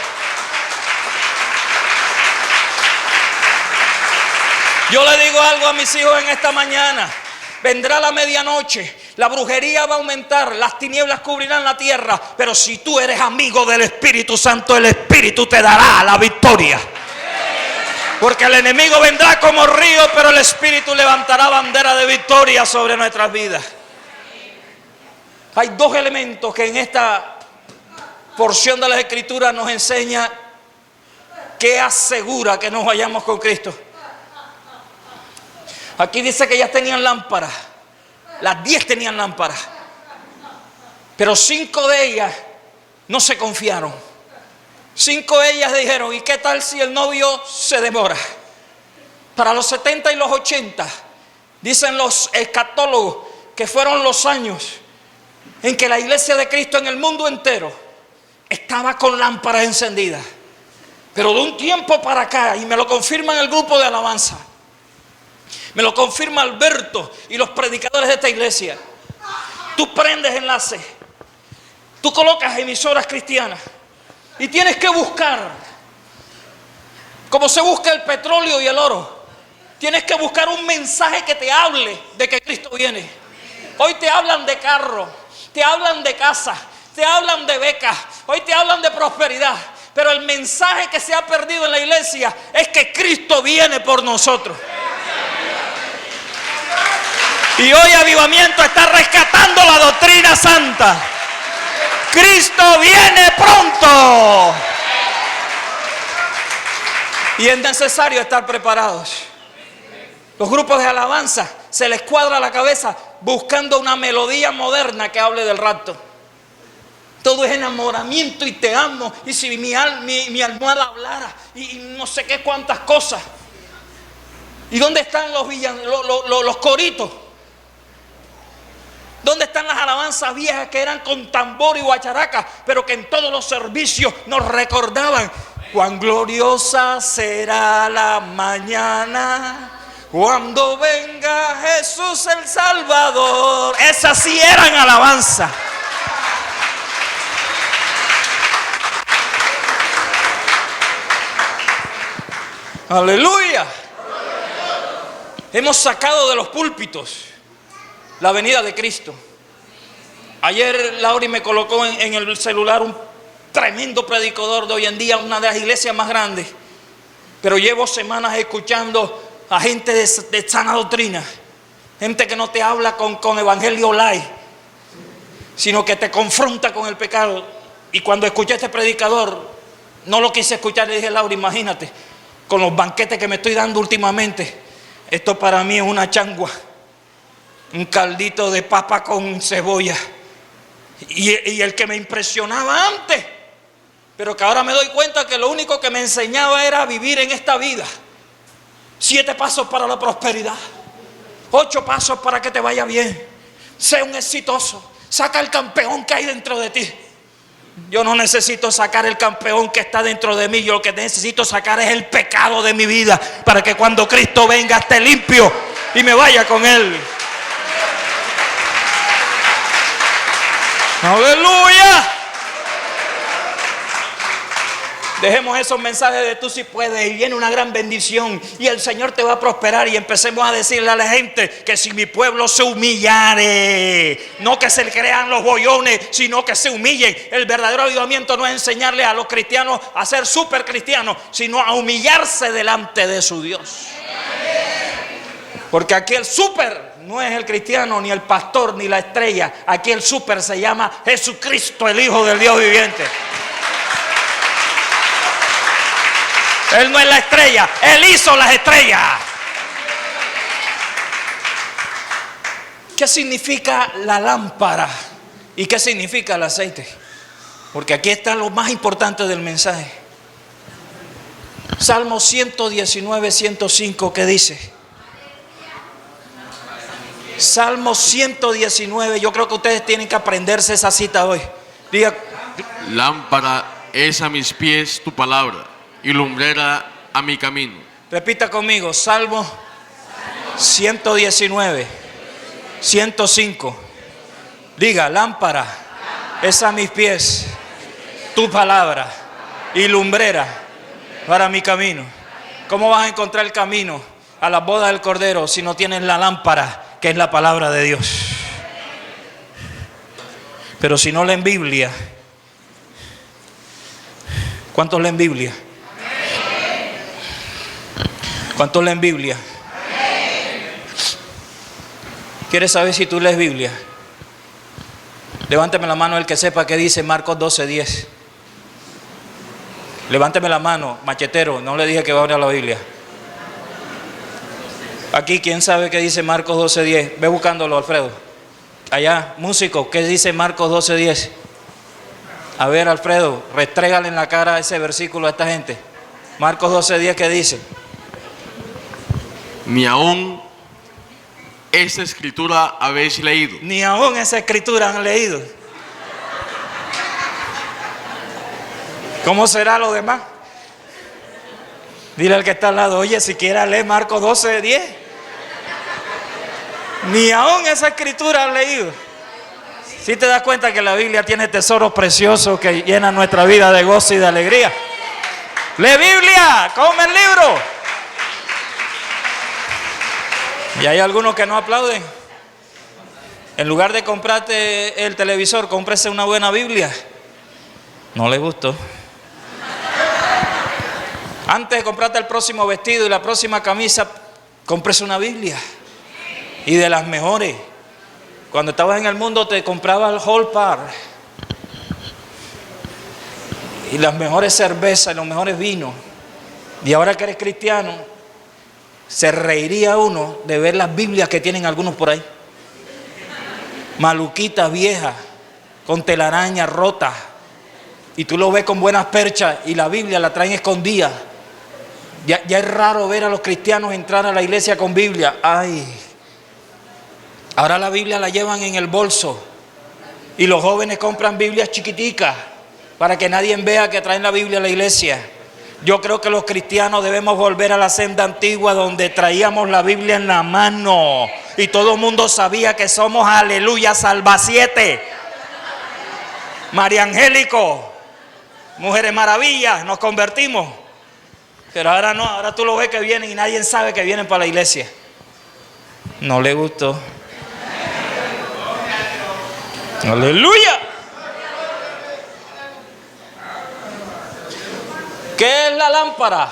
Yo le digo algo a mis hijos en esta mañana: vendrá la medianoche, la brujería va a aumentar, las tinieblas cubrirán la tierra, pero si tú eres amigo del Espíritu Santo, el Espíritu te dará la victoria. Porque el enemigo vendrá como río, pero el Espíritu levantará bandera de victoria sobre nuestras vidas. Hay 2 elementos que en esta porción de las Escrituras nos enseña que asegura que nos vayamos con Cristo. Aquí dice que ya tenían lámparas. Las 10 tenían lámparas. Pero 5 de ellas no se confiaron. 5 de ellas dijeron: ¿y qué tal si el novio se demora? Para los 70 y los 80, dicen los escatólogos que fueron los años en que la iglesia de Cristo en el mundo entero estaba con lámparas encendidas. Pero de un tiempo para acá, y me lo confirman el grupo de alabanza, me lo confirma Alberto y los predicadores de esta iglesia, tú prendes enlace, tú colocas emisoras cristianas, y tienes que buscar, como se busca el petróleo y el oro, tienes que buscar un mensaje que te hable de que Cristo viene. Hoy te hablan de carro, te hablan de casa, te hablan de becas, hoy te hablan de prosperidad. Pero el mensaje que se ha perdido en la iglesia es que Cristo viene por nosotros. Y hoy Avivamiento está rescatando la doctrina santa. Cristo viene pronto. Y es necesario estar preparados. Los grupos de alabanza se les cuadra la cabeza buscando una melodía moderna que hable del rapto. Todo es enamoramiento y te amo. Y si mi almohada hablara y no sé qué cuántas cosas. ¿Y dónde están los coritos? ¿Dónde están las alabanzas viejas que eran con tambor y guacharaca, pero que en todos los servicios nos recordaban Cuán gloriosa será la mañana cuando venga Jesús el Salvador. Esas sí eran alabanza. Aleluya. Hemos sacado de los púlpitos la venida de Cristo. Ayer Lauri me colocó en el celular un tremendo predicador de hoy en día, una de las iglesias más grandes. Pero llevo semanas escuchando a gente de sana doctrina, gente que no te habla con evangelio light, sino que te confronta con el pecado. Y cuando escuché a este predicador, no lo quise escuchar. Le dije: Laura, imagínate, con los banquetes que me estoy dando últimamente, esto para mí es una changua, un caldito de papa con cebolla. Y el que me impresionaba antes, pero que ahora me doy cuenta que lo único que me enseñaba era vivir en esta vida. 7 pasos para la prosperidad, 8 pasos para que te vaya bien, sé un exitoso, saca el campeón que hay dentro de ti. Yo no necesito sacar el campeón que está dentro de mí. Yo lo que necesito sacar es el pecado de mi vida, para que cuando Cristo venga esté limpio y me vaya con Él. ¡Aleluya! Dejemos esos mensajes de tú si puedes y viene una gran bendición y el Señor te va a prosperar. Y empecemos a decirle a la gente que si mi pueblo se humillare, no que se le crean los bollones, sino que se humillen. El verdadero avivamiento no es enseñarle a los cristianos a ser súper cristianos, sino a humillarse delante de su Dios. Porque aquí el súper no es el cristiano, ni el pastor, ni la estrella. Aquí el súper se llama Jesucristo, el Hijo del Dios viviente. Él no es la estrella, Él hizo las estrellas. ¿Qué significa la lámpara? ¿Y qué significa el aceite? Porque aquí está lo más importante del mensaje. Salmo 119, 105, ¿qué dice? Salmo 119, yo creo que ustedes tienen que aprenderse esa cita hoy. Diga: lámpara es a mis pies tu palabra y lumbrera a mi camino. Repita conmigo: Salmo 119, 105. Diga: lámpara es a mis pies tu palabra y lumbrera para mi camino. ¿Cómo vas a encontrar el camino a la boda del Cordero si no tienes la lámpara, que es la palabra de Dios? Pero si no leen Biblia, ¿cuántos leen Biblia? ¿Cuántos leen Biblia? ¿Quieres saber si tú lees Biblia? Levánteme la mano el que sepa qué dice Marcos 12:10. Levánteme la mano, machetero, no le dije que va a abrir la Biblia. Aquí, ¿quién sabe qué dice Marcos 12:10? Ve buscándolo, Alfredo. Allá, músico, ¿qué dice Marcos 12:10? A ver, Alfredo, restrégale en la cara ese versículo a esta gente. Marcos 12:10, ¿qué dice? Ni aún esta escritura habéis leído. Ni aún esa escritura han leído. ¿Cómo será lo demás? Dile al que está al lado: oye, si quieres leer Marcos 12:10. Ni aún esa escritura han leído. Si te das cuenta que la Biblia tiene tesoros preciosos que llenan nuestra vida de gozo y de alegría. Lee Biblia, come el libro. Y hay algunos que no aplauden. En lugar de comprarte el televisor, cómprese una buena Biblia. No le gustó. Antes de comprarte el próximo vestido y la próxima camisa, cómprese una Biblia. Y de las mejores. Cuando estabas en el mundo te compraba el Whole Par. Y las mejores cervezas, los mejores vinos. Y ahora que eres cristiano, se reiría uno de ver las Biblias que tienen algunos por ahí. Maluquitas viejas, con telarañas rotas. Y tú lo ves con buenas perchas y la Biblia la traen escondida. Ya es raro ver a los cristianos entrar a la iglesia con Biblia. Ay. Ahora la Biblia la llevan en el bolso. Y los jóvenes compran Biblias chiquiticas para que nadie vea que traen la Biblia a la iglesia. Yo creo que los cristianos debemos volver a la senda antigua donde traíamos la Biblia en la mano y todo el mundo sabía que somos, aleluya, Salvaciete, María Angélico, Mujeres Maravillas, nos convertimos. Pero ahora no, ahora tú lo ves que vienen y nadie sabe que vienen para la iglesia. No le gustó. Aleluya. ¿Qué es la lámpara?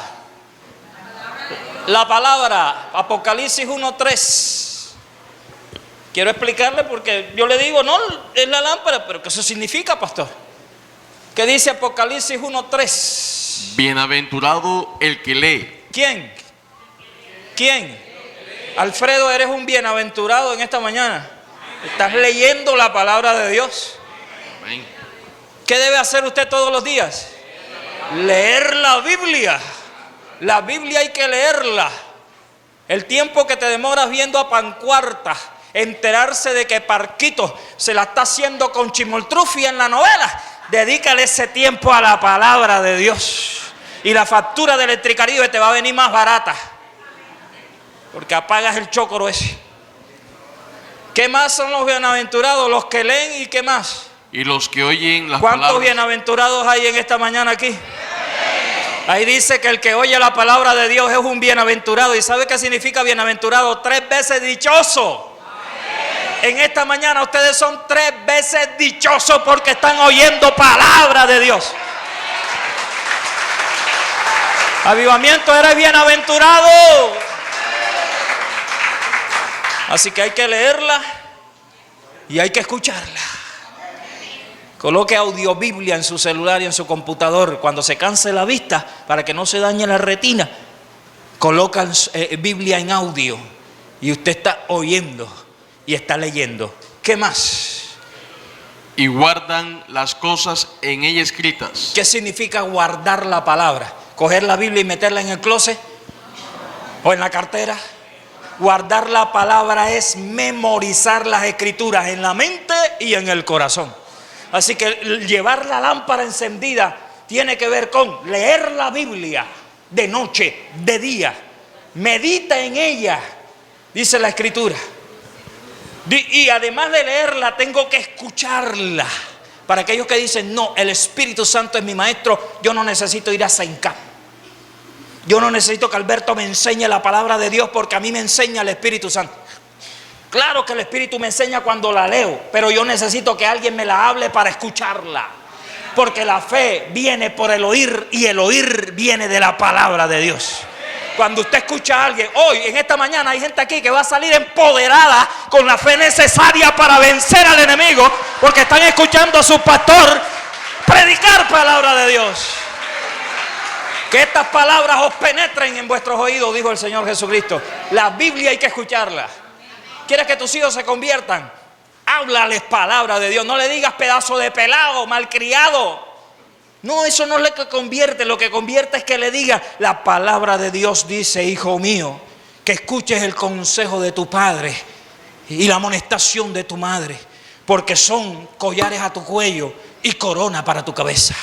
La palabra, Apocalipsis 1:3. Quiero explicarle porque yo le digo, no, es la lámpara, pero ¿qué eso significa, pastor? ¿Qué dice Apocalipsis 1:3? Bienaventurado el que lee. ¿Quién? ¿Quién? Alfredo, eres un bienaventurado en esta mañana. Estás leyendo la palabra de Dios. Amén. ¿Qué debe hacer usted todos los días? Leer la Biblia. La Biblia hay que leerla. El tiempo que te demoras viendo a Pancuarta, enterarse de que Parquito se la está haciendo con Chimoltrufia en la novela, dedícale ese tiempo a la palabra de Dios. Y la factura de Electricaribe te va a venir más barata, porque apagas el chócoro ese. ¿Qué más son los bienaventurados? Los que leen. ¿Y qué más? Y los que oyen las ¿Cuántos palabras. bienaventurados hay en esta mañana aquí? Ahí dice que el que oye la palabra de Dios es un bienaventurado. ¿Y sabe qué significa bienaventurado? 3 veces dichoso. En esta mañana ustedes son 3 veces dichosos porque están oyendo palabra de Dios. Avivamiento, eres bienaventurado. Así que hay que leerla y hay que escucharla. Coloque audiobiblia en su celular y en su computador. Cuando se canse la vista, para que no se dañe la retina, colocan Biblia en audio y usted está oyendo y está leyendo. ¿Qué más? Y guardan las cosas en ella escritas. ¿Qué significa guardar la palabra? ¿Coger la Biblia y meterla en el closet? ¿O en la cartera? Guardar la palabra es memorizar las escrituras en la mente y en el corazón. Así que llevar la lámpara encendida tiene que ver con leer la Biblia de noche, de día. Medita en ella, dice la escritura. Y además de leerla, tengo que escucharla. Para aquellos que dicen, no, el Espíritu Santo es mi maestro, yo no necesito ir a Seincap. Yo no necesito que Alberto me enseñe la palabra de Dios porque a mí me enseña el Espíritu Santo. Claro que el Espíritu me enseña cuando la leo, pero yo necesito que alguien me la hable para escucharla. Porque la fe viene por el oír y el oír viene de la palabra de Dios. Cuando usted escucha a alguien, hoy en esta mañana hay gente aquí que va a salir empoderada con la fe necesaria para vencer al enemigo, porque están escuchando a su pastor predicar palabra de Dios. Que estas palabras os penetren en vuestros oídos, dijo el Señor Jesucristo. La Biblia hay que escucharla. ¿Quieres que tus hijos se conviertan? Háblales palabra de Dios. No le digas pedazo de pelado, malcriado. No, eso no es lo que convierte. Lo que convierte es que le diga, la palabra de Dios dice, hijo mío, que escuches el consejo de tu padre y la amonestación de tu madre, porque son collares a tu cuello y corona para tu cabeza.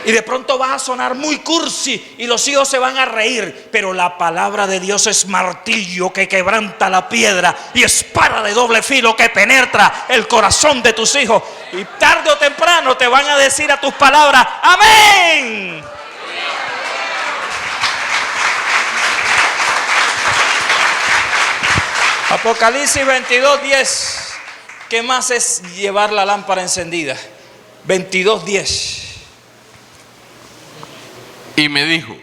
Y de pronto vas a sonar muy cursi y los hijos se van a reír, pero la palabra de Dios es martillo que quebranta la piedra y espada de doble filo que penetra el corazón de tus hijos. Y tarde o temprano te van a decir a tus palabras, amén. Apocalipsis 22:10. ¿Qué más es llevar la lámpara encendida? 22:10. Y me dijo,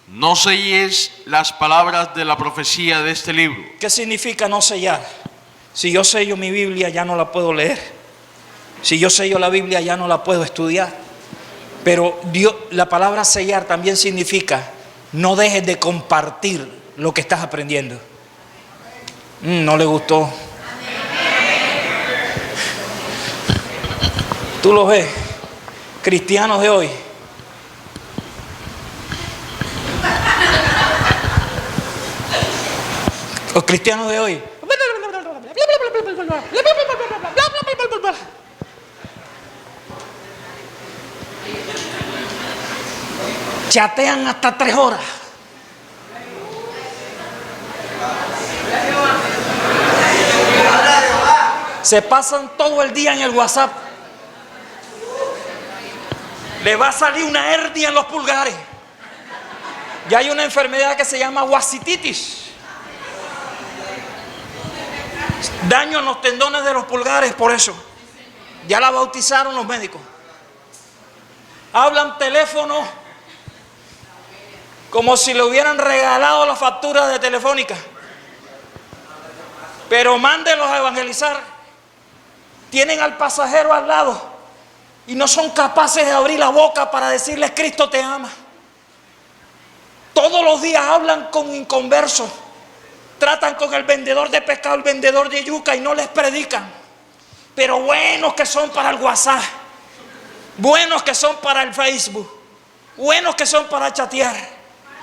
no selles las palabras de la profecía de este libro. ¿Qué significa no sellar? Si yo sello mi Biblia ya no la puedo leer. Si yo sello la Biblia ya no la puedo estudiar. Pero Dios, la palabra sellar también significa no dejes de compartir lo que estás aprendiendo. No le gustó. Tú lo ves, cristianos de hoy. Los cristianos de hoy. chatean hasta 3 horas. Se pasan todo el día en el WhatsApp. Le va a salir una hernia en los pulgares. Ya hay una enfermedad que se llama wasititis. Daño en los tendones de los pulgares por eso. Ya la bautizaron los médicos. Hablan teléfono como si le hubieran regalado la factura de Telefónica. Pero mándenlos a evangelizar. Tienen al pasajero al lado y no son capaces de abrir la boca para decirles: Cristo te ama. Todos los días hablan con inconversos. Tratan con el vendedor de pescado, el vendedor de yuca, y no les predican. Pero buenos que son para el WhatsApp, buenos que son para el Facebook, buenos que son para chatear.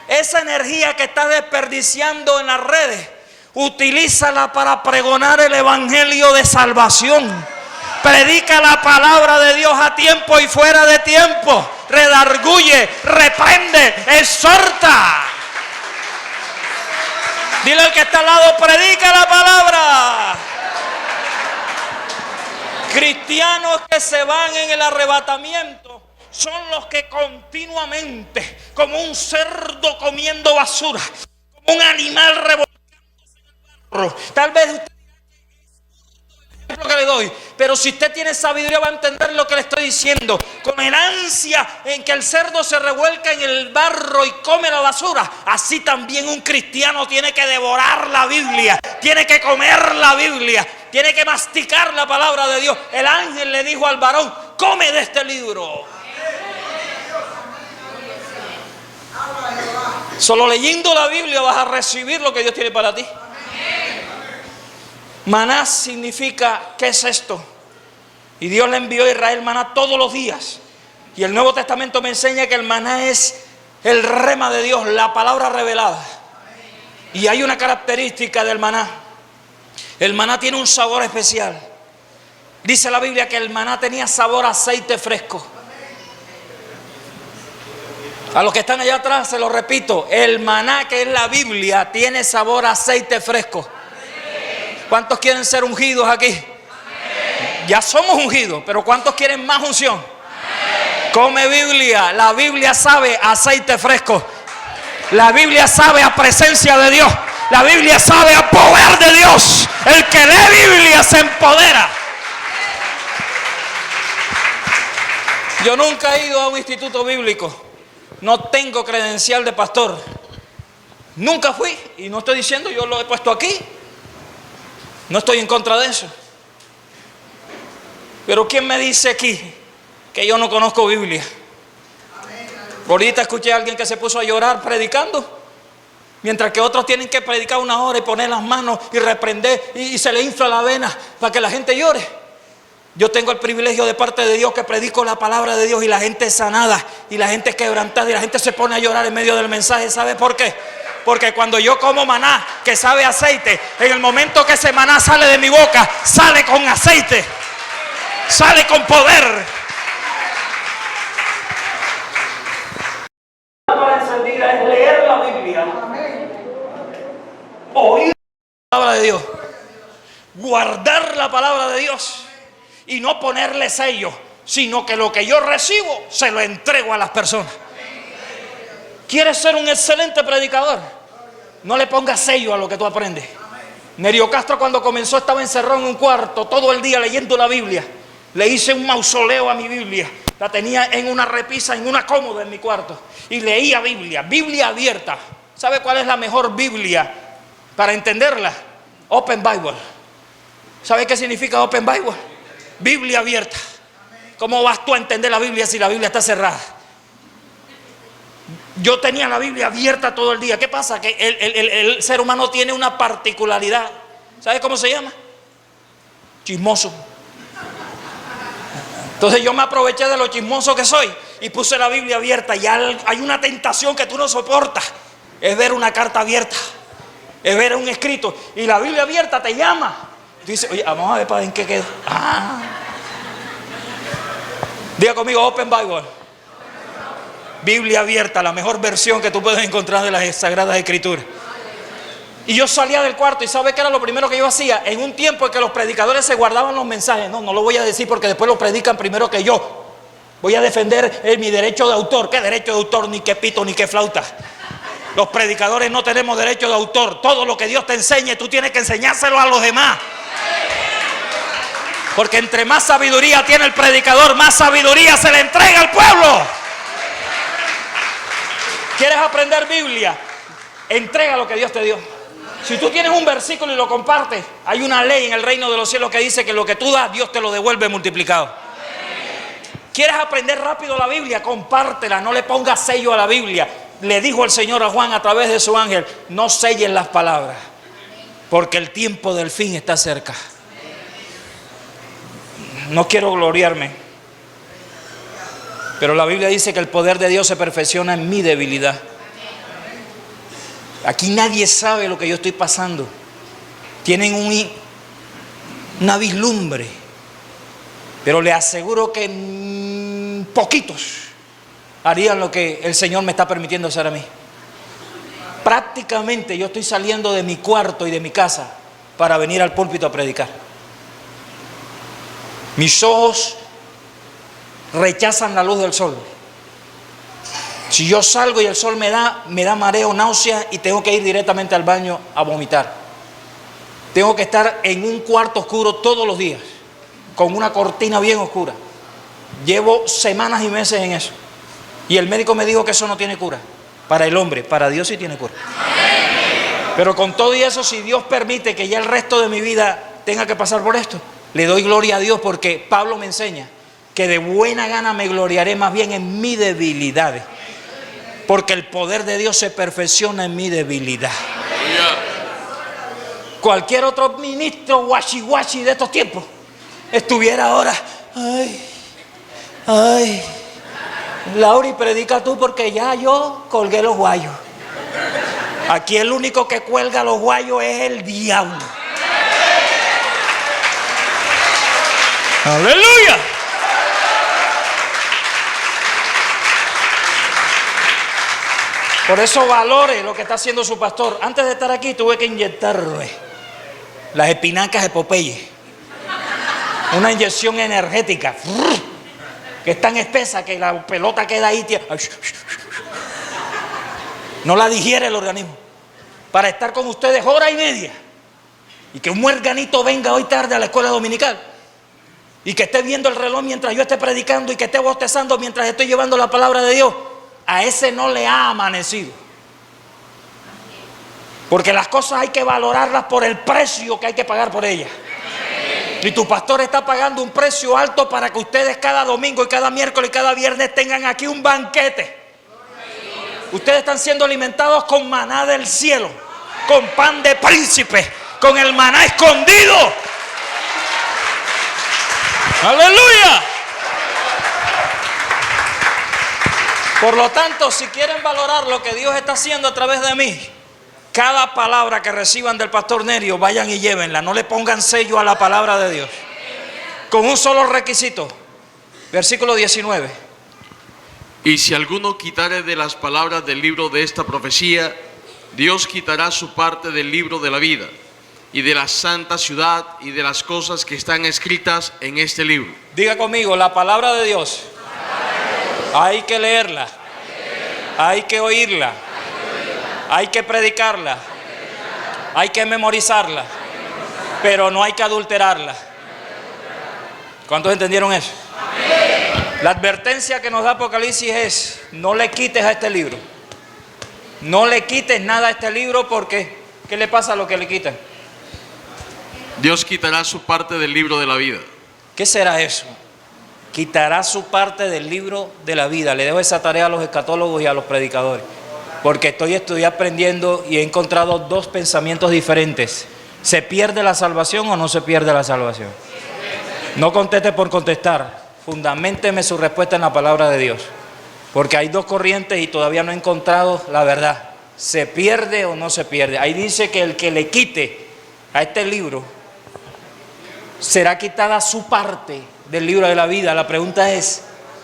Esa energía que estás desperdiciando en las redes, utilízala para pregonar el evangelio de salvación. Predica la palabra de Dios a tiempo y fuera de tiempo. Redarguye, reprende, exhorta. Dile al que está al lado: predica la palabra. Cristianos que se van en el arrebatamiento son los que continuamente, como un cerdo comiendo basura, como un animal revolcándose en el barro. Tal vez usted lo que le doy, pero si usted tiene sabiduría va a entender lo que le estoy diciendo. Con el ansia en que el cerdo se revuelca en el barro y come la basura, así también un cristiano tiene que devorar la Biblia, tiene que comer la Biblia, tiene que masticar la palabra de Dios. El ángel le dijo al varón: come de este libro. Solo leyendo la Biblia vas a recibir lo que Dios tiene para ti. Maná significa: ¿qué es esto? Y Dios le envió a Israel maná todos los días. Y el Nuevo Testamento me enseña que el maná es el rema de Dios, la palabra revelada. Y hay una característica del maná. El maná tiene un sabor especial. Dice la Biblia que el maná tenía sabor a aceite fresco. A los que están allá atrás se lo repito: el maná, que es la Biblia, tiene sabor a aceite fresco. ¿Cuántos quieren ser ungidos aquí? Ya somos ungidos, pero ¿cuántos quieren más unción? Come Biblia. La Biblia sabe a aceite fresco. La Biblia sabe a presencia de Dios. La Biblia sabe a poder de Dios. El que lee Biblia se empodera. Yo nunca he ido a un instituto bíblico. No tengo credencial de pastor. Nunca fui, y no estoy diciendo, yo lo he puesto aquí. No estoy en contra de eso. Pero ¿quién me dice aquí que yo no conozco Biblia? Ahorita escuché a alguien que se puso a llorar predicando, mientras que otros tienen que predicar 1 hora y poner las manos y reprender y se le infla la vena para que la gente llore. Yo tengo el privilegio de parte de Dios que predico la palabra de Dios y la gente es sanada y la gente es quebrantada y la gente se pone a llorar en medio del mensaje. ¿Sabe por qué? Porque cuando yo como maná que sabe a aceite, en el momento que ese maná sale de mi boca, sale con aceite, sale con poder. La palabra encendida es leer la Biblia, oír la palabra de Dios, guardar la palabra de Dios y no ponerle sello, sino que lo que yo recibo se lo entrego a las personas. ¿Quieres ser un excelente predicador? No le pongas sello a lo que tú aprendes. Nerio Castro, cuando comenzó, estaba encerrado en un cuarto todo el día leyendo la Biblia. Le hice un mausoleo a mi Biblia. La tenía en una repisa, en una cómoda en mi cuarto. Y leía Biblia, Biblia abierta. ¿Sabe cuál es la mejor Biblia para entenderla? Open Bible. ¿Sabe qué significa Open Bible? Biblia abierta. ¿Cómo vas tú a entender la Biblia si la Biblia está cerrada? Yo tenía la Biblia abierta todo el día. ¿Qué pasa? Que el ser humano tiene una particularidad. ¿Sabe cómo se llama? Chismoso. Entonces yo me aproveché de lo chismoso que soy y puse la Biblia abierta. Y hay una tentación que tú no soportas. Es ver una carta abierta. Es ver un escrito. Y la Biblia abierta te llama. Tú dices: oye, vamos a ver para en qué queda. Diga conmigo: Open Bible. Biblia abierta, la mejor versión que tú puedes encontrar de las Sagradas Escrituras. Y yo salía del cuarto y ¿sabe qué era lo primero que yo hacía? En un tiempo en que los predicadores se guardaban los mensajes. No lo voy a decir porque después lo predican primero que yo. Voy a defender mi derecho de autor. ¿Qué derecho de autor? Ni qué pito, ni qué flauta. Los predicadores no tenemos derecho de autor. Todo lo que Dios te enseñe, tú tienes que enseñárselo a los demás. Porque entre más sabiduría tiene el predicador, más sabiduría se le entrega al pueblo. ¿Quieres aprender Biblia? Entrega lo que Dios te dio. Si tú tienes un versículo y lo compartes, hay una ley en el reino de los cielos que dice que lo que tú das, Dios te lo devuelve multiplicado. ¿Quieres aprender rápido la Biblia? Compártela, no le pongas sello a la Biblia. Le dijo el Señor a Juan a través de su ángel: no sellen las palabras, porque el tiempo del fin está cerca. No quiero gloriarme, pero la Biblia dice que el poder de Dios se perfecciona en mi debilidad. Aquí nadie sabe lo que yo estoy pasando. Tienen una vislumbre, pero le aseguro que poquitos harían lo que el Señor me está permitiendo hacer a mí. Prácticamente yo estoy saliendo de mi cuarto y de mi casa para venir al púlpito a predicar. Mis ojos rechazan la luz del sol. Si yo salgo y el sol me da mareo, náusea, y tengo que ir directamente al baño a vomitar. Tengo que estar en un cuarto oscuro todos los días, con una cortina bien oscura. Llevo semanas y meses en eso. Y el médico me dijo que eso no tiene cura. Para el hombre, para Dios sí tiene cura. Pero con todo y eso, si Dios permite que ya el resto de mi vida tenga que pasar por esto, le doy gloria a Dios, porque Pablo me enseña que de buena gana me gloriaré más bien en mis debilidades. Porque el poder de Dios se perfecciona en mi debilidad. Cualquier otro ministro guachi de estos tiempos estuviera ahora: ay, Lauri, predica tú porque ya yo colgué los guayos. Aquí el único que cuelga los guayos es el diablo. ¡Aleluya! Por eso valore lo que está haciendo su pastor. Antes de estar aquí tuve que inyectarme las espinacas de Popeye. Una inyección energética que es tan espesa que la pelota queda ahí. No la digiere el organismo. Para estar con ustedes hora y media. Y que un muerganito venga hoy tarde a la escuela dominical. Y que esté viendo el reloj mientras yo esté predicando y que esté bostezando mientras estoy llevando la palabra de Dios. A ese no le ha amanecido. Porque las cosas hay que valorarlas por el precio que hay que pagar por ellas. Y tu pastor está pagando un precio alto para que ustedes cada domingo y cada miércoles y cada viernes tengan aquí un banquete. Ustedes están siendo alimentados con maná del cielo, con pan de príncipe, con el maná escondido. ¡Aleluya! Por lo tanto, si quieren valorar lo que Dios está haciendo a través de mí, cada palabra que reciban del pastor Nerio, vayan y llévenla. No le pongan sello a la palabra de Dios. Con un solo requisito. Versículo 19. Y si alguno quitare de las palabras del libro de esta profecía, Dios quitará su parte del libro de la vida, y de la santa ciudad, y de las cosas que están escritas en este libro. Diga conmigo, la palabra de Dios. Hay que leerla, hay que oírla, hay que predicarla, hay que memorizarla, pero no hay que adulterarla. ¿Cuántos entendieron eso? La advertencia que nos da Apocalipsis es: no le quites a este libro. No le quites nada a este libro, porque ¿qué le pasa a lo que le quitan? Dios quitará su parte del libro de la vida. ¿Qué será eso? Quitará su parte del libro de la vida. Le dejo esa tarea a los escatólogos y a los predicadores, porque estoy aprendiendo y he encontrado dos pensamientos diferentes. ¿Se pierde la salvación o no se pierde la salvación? No conteste por contestar. Fundaménteme su respuesta en la palabra de Dios, porque hay dos corrientes y todavía no he encontrado la verdad. ¿Se pierde o no se pierde? Ahí dice que el que le quite a este libro, será quitada su parte del libro de la vida. La pregunta es: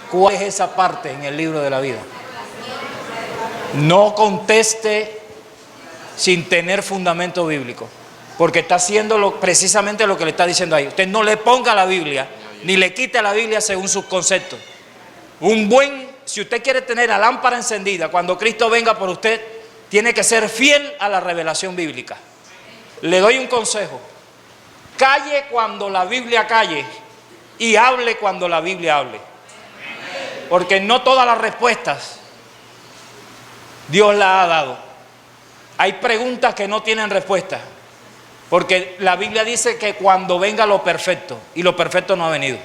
¿cuál es esa parte en el libro de la vida? No conteste sin tener fundamento bíblico, porque está haciendo precisamente lo que le está diciendo ahí. Usted no le ponga la Biblia, ni le quite la Biblia según sus conceptos. Si usted quiere tener la lámpara encendida cuando Cristo venga por usted, tiene que ser fiel a la revelación bíblica. Le doy un consejo: calle cuando la Biblia calle y hable cuando la Biblia hable, porque no todas las respuestas Dios las ha dado. Hay preguntas que no tienen respuesta, porque la Biblia dice que cuando venga lo perfecto, y lo perfecto no ha venido.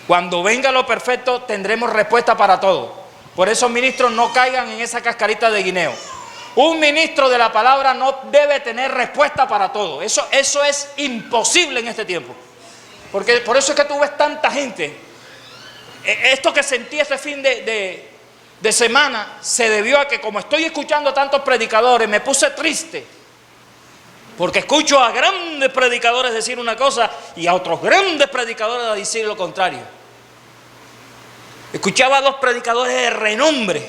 Cuando venga lo perfecto tendremos respuesta para todo. Por eso, ministros, no caigan en esa cascarita de guineo. Un ministro de la palabra no debe tener respuesta para todo. Eso es imposible en este tiempo. Porque por eso es que tú ves tanta gente. Esto que sentí este fin de semana se debió a que, como estoy escuchando a tantos predicadores, me puse triste. Porque escucho a grandes predicadores decir una cosa y a otros grandes predicadores decir lo contrario. Escuchaba a dos predicadores de renombre.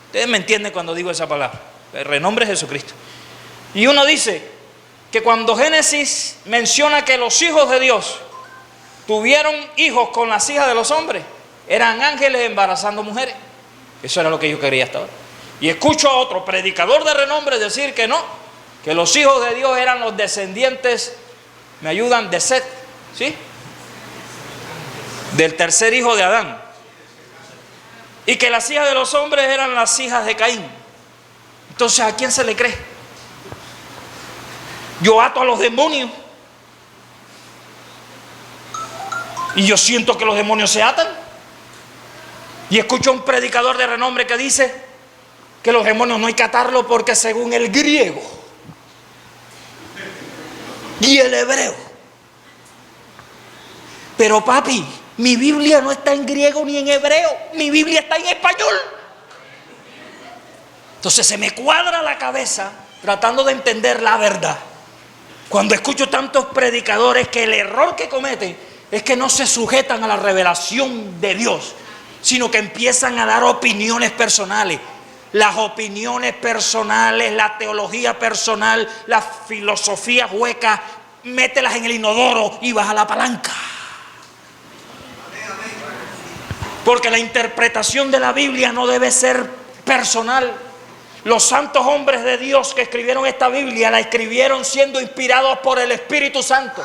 Ustedes me entienden cuando digo esa palabra. El renombre es Jesucristo. Y uno dice que cuando Génesis menciona que los hijos de Dios tuvieron hijos con las hijas de los hombres, eran ángeles embarazando mujeres. Eso era lo que yo quería hasta ahora. Y escucho a otro predicador de renombre decir que no, que los hijos de Dios eran los descendientes, me ayudan, de Set, ¿sí? Del tercer hijo de Adán. Y que las hijas de los hombres eran las hijas de Caín. Entonces, ¿a quién se le cree? Yo ato a los demonios y yo siento que los demonios se atan. Y escucho a un predicador de renombre que dice que los demonios no hay que atarlos porque según el griego y el hebreo. Pero papi, mi Biblia no está en griego ni en hebreo, mi Biblia está en español. Entonces se me cuadra la cabeza tratando de entender la verdad. Cuando escucho tantos predicadores que el error que cometen es que no se sujetan a la revelación de Dios, sino que empiezan a dar opiniones personales. Las opiniones personales, la teología personal, la filosofía hueca, mételas en el inodoro y baja la palanca. Porque la interpretación de la Biblia no debe ser personal. Los santos hombres de Dios que escribieron esta Biblia la escribieron siendo inspirados por el Espíritu Santo.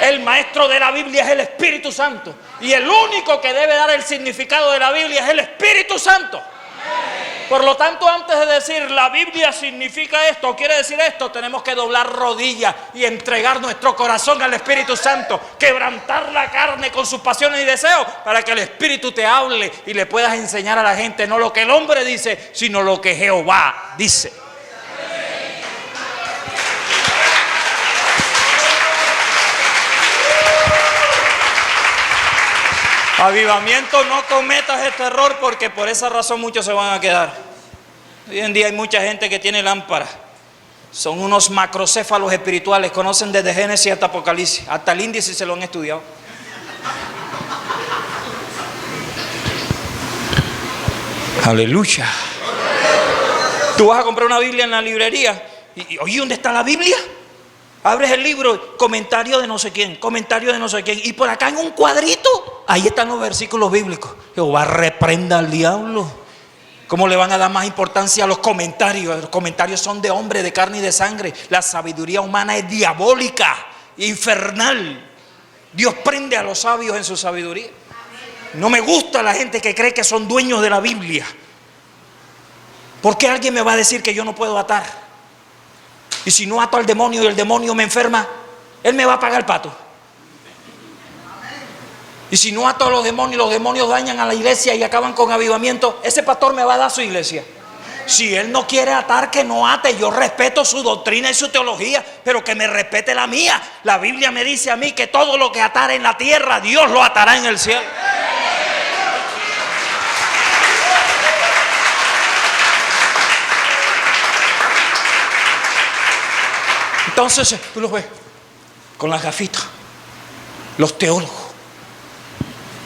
El maestro de la Biblia es el Espíritu Santo. Y el único que debe dar el significado de la Biblia es el Espíritu Santo. Por lo tanto, antes de decir la Biblia significa esto o quiere decir esto, tenemos que doblar rodillas y entregar nuestro corazón al Espíritu Santo, quebrantar la carne con sus pasiones y deseos para que el Espíritu te hable y le puedas enseñar a la gente no lo que el hombre dice, sino lo que Jehová dice. Avivamiento, no cometas este error porque por esa razón muchos se van a quedar. Hoy en día hay mucha gente que tiene lámparas. Son unos macrocéfalos espirituales, conocen desde Génesis hasta Apocalipsis, hasta el índice se lo han estudiado. Aleluya. Tú vas a comprar una Biblia en la librería y oye, ¿dónde está la Biblia? Abres el libro, comentario de no sé quién, comentario de no sé quién. Y por acá en un cuadrito, ahí están los versículos bíblicos. Jehová reprenda al diablo. ¿Cómo le van a dar más importancia a los comentarios? Los comentarios son de hombre, de carne y de sangre. La sabiduría humana es diabólica, infernal. Dios prende a los sabios en su sabiduría. No me gusta la gente que cree que son dueños de la Biblia. ¿Por qué alguien me va a decir que yo no puedo atar? Y si no ato al demonio y el demonio me enferma, él me va a pagar el pato. Y si no ato a los demonios dañan a la iglesia y acaban con avivamiento, ese pastor me va a dar su iglesia. Si él no quiere atar, que no ate. Yo respeto su doctrina y su teología, pero que me respete la mía. La Biblia me dice a mí que todo lo que atare en la tierra, Dios lo atará en el cielo. Entonces, tú los ves con las gafitas, los teólogos.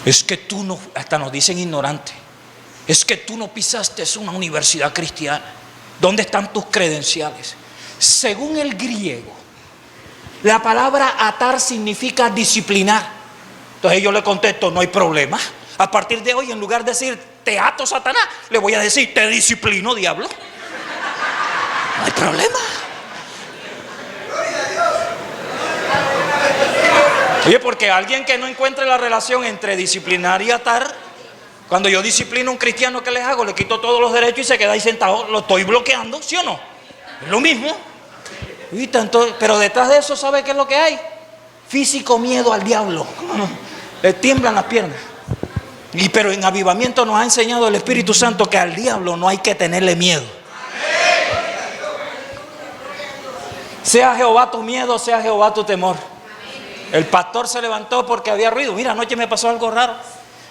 Es que tú no, hasta nos dicen ignorantes. Es que tú no pisaste una universidad cristiana. ¿Dónde están tus credenciales? Según el griego, la palabra atar significa disciplinar. Entonces yo le contesto, no hay problema. A partir de hoy, en lugar de decir te ato, Satanás, le voy a decir te disciplino, diablo. No hay problema. Oye, porque alguien que no encuentre la relación entre disciplinar y atar, cuando yo disciplino a un cristiano, ¿qué les hago? Le quito todos los derechos y se queda ahí sentado. Lo estoy bloqueando, ¿sí o no? Es lo mismo. Y tanto, pero detrás de eso, ¿sabe qué es lo que hay? Físico miedo al diablo. Le tiemblan las piernas. Pero en avivamiento nos ha enseñado el Espíritu Santo que al diablo no hay que tenerle miedo. Sea Jehová tu miedo, sea Jehová tu temor. El pastor se levantó porque había ruido. Mira, anoche me pasó algo raro.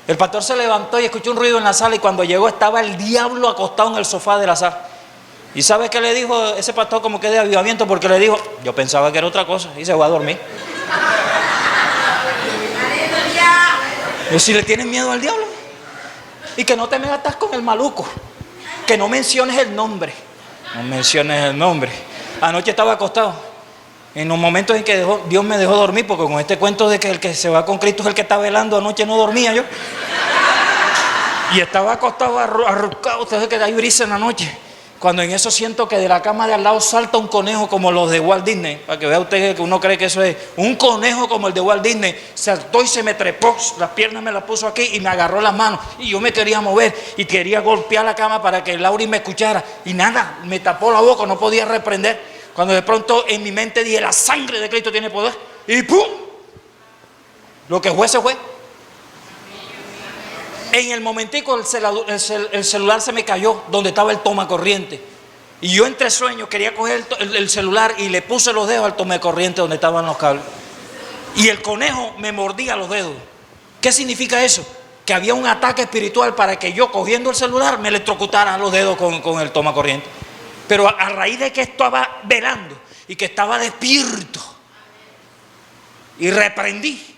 El pastor se levantó y escuchó un ruido en la sala, y cuando llegó estaba el diablo acostado en el sofá de la sala. ¿Y sabe qué le dijo ese pastor como que de avivamiento? Porque le dijo, yo pensaba que era otra cosa, y se fue a dormir. Y si le tienen miedo al diablo, y que no te metas con el maluco, que no menciones el nombre. No menciones el nombre. Anoche estaba acostado, en los momentos en que Dios me dejó dormir, porque con este cuento de que el que se va con Cristo es el que está velando, anoche no dormía yo. Y estaba acostado arrucado, ustedes que hay brisa en la noche. Cuando en eso siento que de la cama de al lado salta un conejo como los de Walt Disney, para que vea usted que uno cree que eso es un conejo como el de Walt Disney. Saltó y se me trepó, las piernas me las puso aquí y me agarró las manos, y yo me quería mover y quería golpear la cama para que Lauri me escuchara, y nada, me tapó la boca, no podía reprender. Cuando de pronto en mi mente dije, la sangre de Cristo tiene poder, y ¡pum! Lo que fue se fue. En el momentico el celular se me cayó donde estaba el tomacorriente, y yo entre sueños quería coger el celular y le puse los dedos al tomacorriente donde estaban los cables, y el conejo me mordía los dedos. ¿Qué significa eso? Que había un ataque espiritual para que yo, cogiendo el celular, me electrocutara los dedos con el tomacorriente. Pero a raíz de que estaba velando y que estaba despierto y reprendí,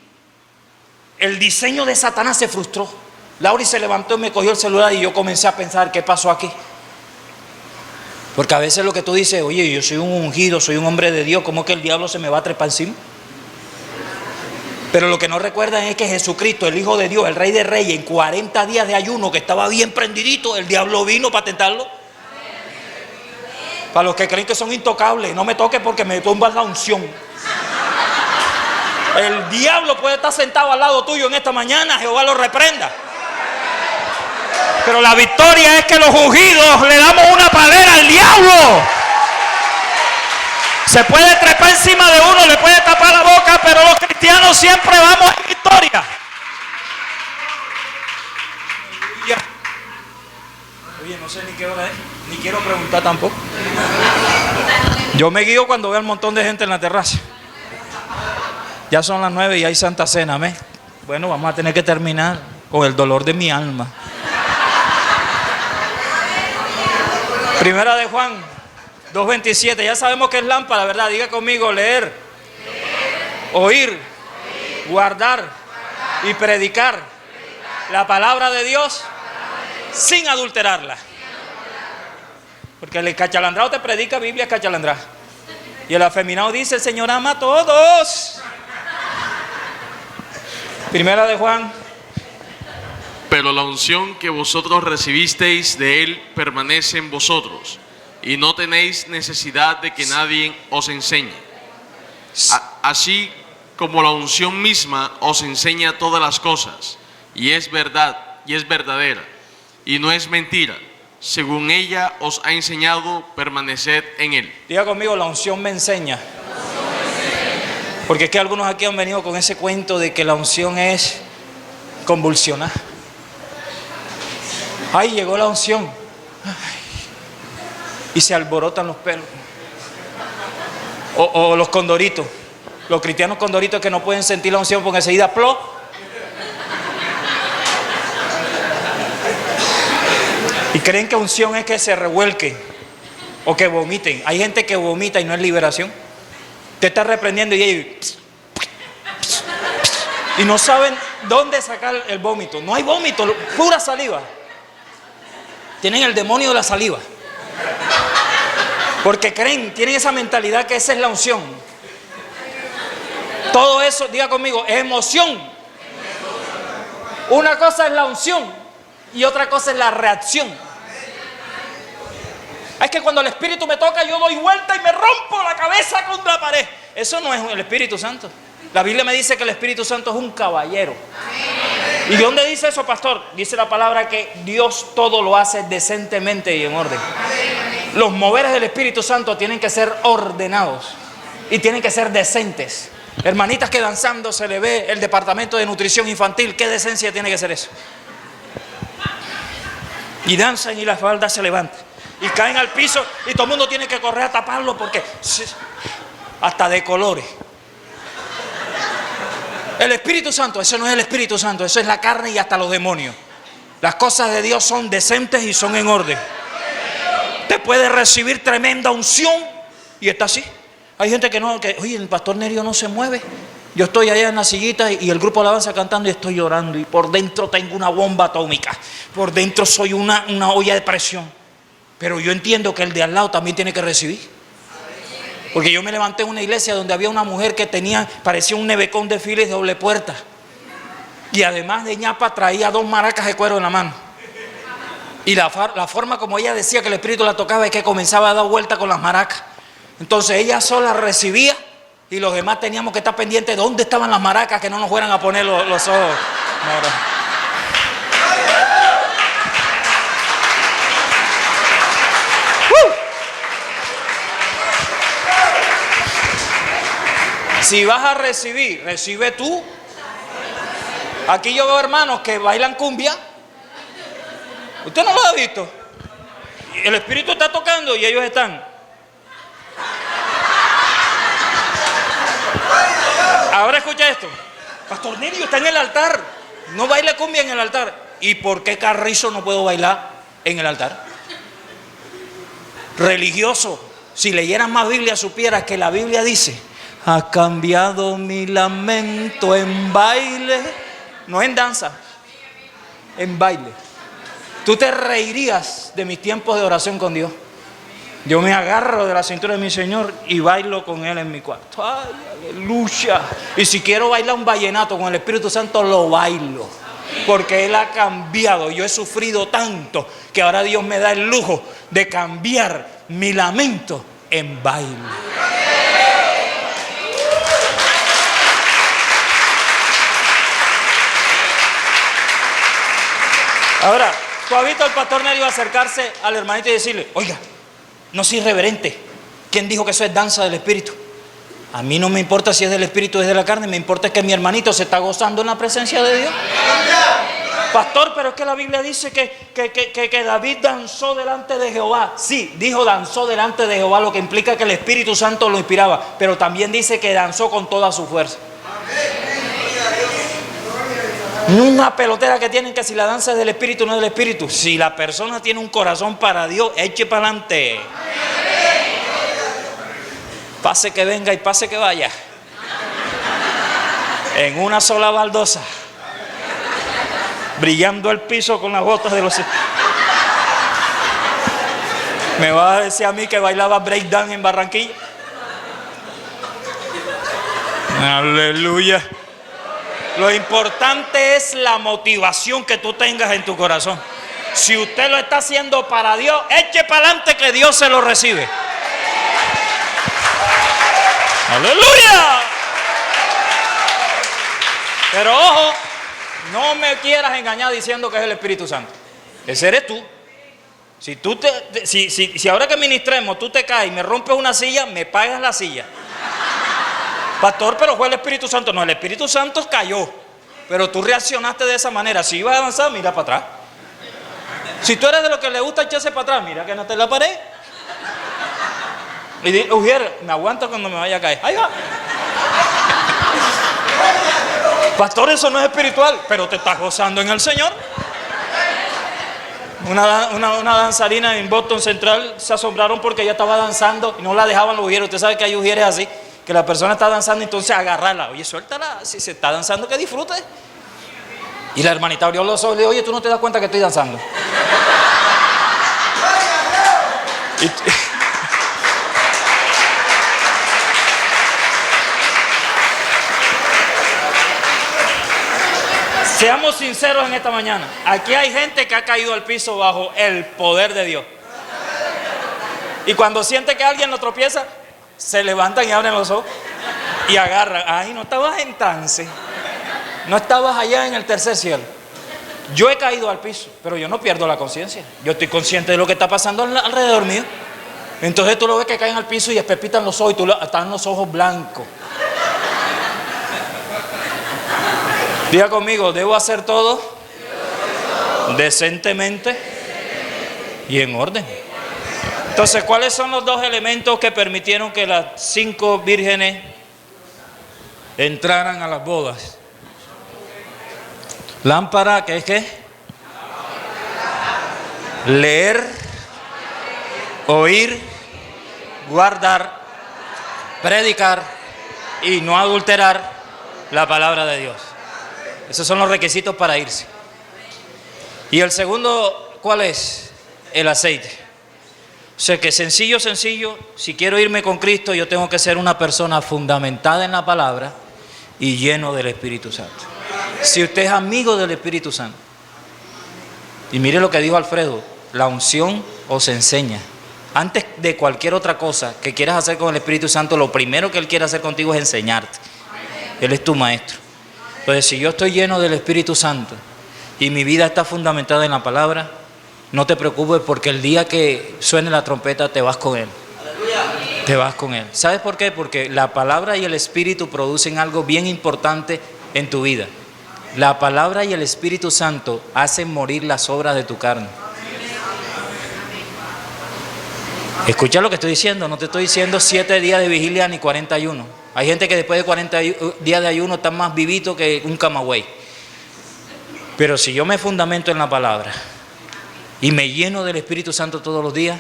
el diseño de Satanás se frustró. Lauri se levantó y me cogió el celular, y yo comencé a pensar, ¿qué pasó aquí? Porque a veces lo que tú dices, oye, yo soy un ungido, soy un hombre de Dios, ¿cómo que el diablo se me va a trepar encima? Pero lo que no recuerdan es que Jesucristo, el Hijo de Dios, el Rey de Reyes, en 40 días de ayuno, que estaba bien prendidito, el diablo vino para tentarlo. Para los que creen que son intocables, no me toques porque me tumbas la unción. El diablo puede estar sentado al lado tuyo en esta mañana, Jehová lo reprenda. Pero la victoria es que los ungidos le damos una palera al diablo. Se puede trepar encima de uno, le puede tapar la boca, pero los cristianos siempre vamos en victoria. Oye, no sé ni qué hora es, ni quiero preguntar tampoco. Yo me guío cuando veo un montón de gente en la terraza. Ya son las 9 y hay Santa Cena, amén. Bueno, vamos a tener que terminar con el dolor de mi alma. Primera de Juan 2:27, ya sabemos que es lámpara, ¿verdad? Diga conmigo, leer, oír, guardar y predicar la palabra de Dios sin adulterarla. Porque el cachalandrado te predica Biblia cachalandrada, y el afeminado dice, el Señor ama a todos. Primera de Juan. Pero la unción que vosotros recibisteis de Él permanece en vosotros, y no tenéis necesidad de que nadie os enseñe. Así como la unción misma os enseña todas las cosas, y es verdad, y es verdadera, y no es mentira. Según ella os ha enseñado, permaneced en Él. Diga conmigo, la unción me enseña. Porque es que algunos aquí han venido con ese cuento de que la unción es convulsionar. Ay, llegó la unción. Ay, y se alborotan los pelos. O los condoritos. Los cristianos condoritos que no pueden sentir la unción porque enseguida plop. Y creen que unción es que se revuelquen o que vomiten. Hay gente que vomita y no es liberación. Te está reprendiendo y ellos y no saben dónde sacar el vómito. No hay vómito, pura saliva. Tienen el demonio de la saliva. Porque creen, tienen esa mentalidad que esa es la unción. Todo eso, diga conmigo, es emoción. Una cosa es la unción y otra cosa es la reacción. Es que cuando el Espíritu me toca, yo doy vuelta y me rompo la cabeza contra la pared. Eso no es el Espíritu Santo. La Biblia me dice que el Espíritu Santo es un caballero. ¿Y de dónde dice eso, pastor? Dice la palabra que Dios todo lo hace decentemente y en orden. Los moveres del Espíritu Santo tienen que ser ordenados y tienen que ser decentes. Hermanitas que danzando se le ve el departamento de nutrición infantil. ¿Qué decencia tiene que ser eso? Y danzan y la falda se levanta y caen al piso y todo el mundo tiene que correr a taparlo porque hasta de colores. El Espíritu Santo, eso no es el Espíritu Santo, eso es la carne y hasta los demonios. Las cosas de Dios son decentes y son en orden. Te puede recibir tremenda unción y está así. Hay gente que no, que oye, el pastor Nerio no se mueve. Yo estoy allá en la sillita y el grupo alabanza cantando y estoy llorando y por dentro tengo una bomba atómica. Por dentro soy una olla de presión. Pero yo entiendo que el de al lado también tiene que recibir. Porque yo me levanté en una iglesia donde había una mujer que parecía un nevecón de files de doble puerta. Y además de ñapa traía 2 maracas de cuero en la mano. Y la forma como ella decía que el Espíritu la tocaba es que comenzaba a dar vuelta con las maracas. Entonces ella sola recibía y los demás teníamos que estar pendientes de dónde estaban las maracas que no nos fueran a poner los ojos. No. Si vas a recibir, recibe tú. Aquí yo veo hermanos que bailan cumbia. ¿Usted no lo ha visto? El Espíritu está tocando y ellos están. Ahora escucha esto. Pastor Nerio está en el altar. No baila cumbia en el altar. ¿Y por qué Carrizo no puedo bailar en el altar? Religioso. Si leyeras más Biblia supieras que la Biblia dice: ha cambiado mi lamento en baile, no en danza, en baile. Tú te reirías de mis tiempos de oración con Dios. Yo me agarro de la cintura de mi Señor y bailo con Él en mi cuarto. ¡Ay, aleluya! Y si quiero bailar un vallenato con el Espíritu Santo, lo bailo. Porque Él ha cambiado. Yo he sufrido tanto que ahora Dios me da el lujo de cambiar mi lamento en baile. Ahora, tú has visto al pastor Nerio acercarse al hermanito y decirle: oiga, no soy irreverente. ¿Quién dijo que eso es danza del Espíritu? A mí no me importa si es del Espíritu o es de la carne. Me importa que mi hermanito se está gozando en la presencia de Dios. Pastor, pero es que la Biblia dice que David danzó delante de Jehová. Sí, dijo danzó delante de Jehová, lo que implica que el Espíritu Santo lo inspiraba. Pero también dice que danzó con toda su fuerza. Una pelotera que tienen que si la danza es del Espíritu no es del Espíritu. Si la persona tiene un corazón para Dios, eche para adelante. Pase que venga y pase que vaya. En una sola baldosa. Brillando el piso con las botas de los... ¿Me va a decir a mí que bailaba breakdance en Barranquilla? Aleluya. Lo importante es la motivación que tú tengas en tu corazón. Si usted lo está haciendo para Dios, eche para adelante que Dios se lo recibe. ¡Aleluya! Pero ojo, no me quieras engañar diciendo que es el Espíritu Santo. Ese eres tú. Si ahora que ministremos tú te caes y me rompes una silla, me pagas la silla. Pastor, pero fue el Espíritu Santo. No, el Espíritu Santo cayó, pero tú reaccionaste de esa manera. Si ibas a avanzar, mira para atrás. Si tú eres de los que le gusta echarse para atrás, mira que no te la pared. Y di, Ujier, me aguanta cuando me vaya a caer. Ahí va. Pastor, eso no es espiritual, pero te estás gozando en el Señor. Una danzarina en Boston Central se asombraron porque ella estaba danzando y no la dejaban los ujieres. Usted sabe que hay ujieres así, que la persona está danzando, entonces agarrarla. Oye, suéltala, si se está danzando, que disfrute. Y la hermanita abrió los ojos y le dijo: oye, ¿tú no te das cuenta que estoy danzando? Y- Seamos sinceros en esta mañana. Aquí hay gente que ha caído al piso bajo el poder de Dios. Y cuando siente que alguien lo tropieza, se levantan y abren los ojos y agarran. Ay, no estabas en trance. No estabas allá en el tercer cielo. Yo he caído al piso, pero yo no pierdo la conciencia. Yo estoy consciente de lo que está pasando alrededor mío. Entonces tú lo ves que caen al piso y espepitan los ojos y tú están los ojos blancos. Diga conmigo, debo hacer todo decentemente y en orden. Entonces, ¿cuáles son los dos elementos que permitieron que las 5 vírgenes entraran a las bodas? Lámpara, ¿qué es qué? Leer, oír, guardar, predicar y no adulterar la palabra de Dios. Esos son los requisitos para irse. Y el segundo, ¿cuál es? El aceite. O sea que sencillo, si quiero irme con Cristo, yo tengo que ser una persona fundamentada en la palabra y lleno del Espíritu Santo. Si usted es amigo del Espíritu Santo, y mire lo que dijo Alfredo, la unción os enseña. Antes de cualquier otra cosa que quieras hacer con el Espíritu Santo, lo primero que Él quiere hacer contigo es enseñarte. Él es tu maestro. Entonces, si yo estoy lleno del Espíritu Santo y mi vida está fundamentada en la palabra, no te preocupes porque el día que suene la trompeta te vas con Él. Te vas con Él. ¿Sabes por qué? Porque la palabra y el Espíritu producen algo bien importante en tu vida. La palabra y el Espíritu Santo hacen morir las obras de tu carne. Escucha lo que estoy diciendo, no te estoy diciendo 7 días de vigilia ni 40 ayunos. Hay gente que después de 40 días de ayuno está más vivito que un camagüey. Pero si yo me fundamento en la palabra y me lleno del Espíritu Santo todos los días,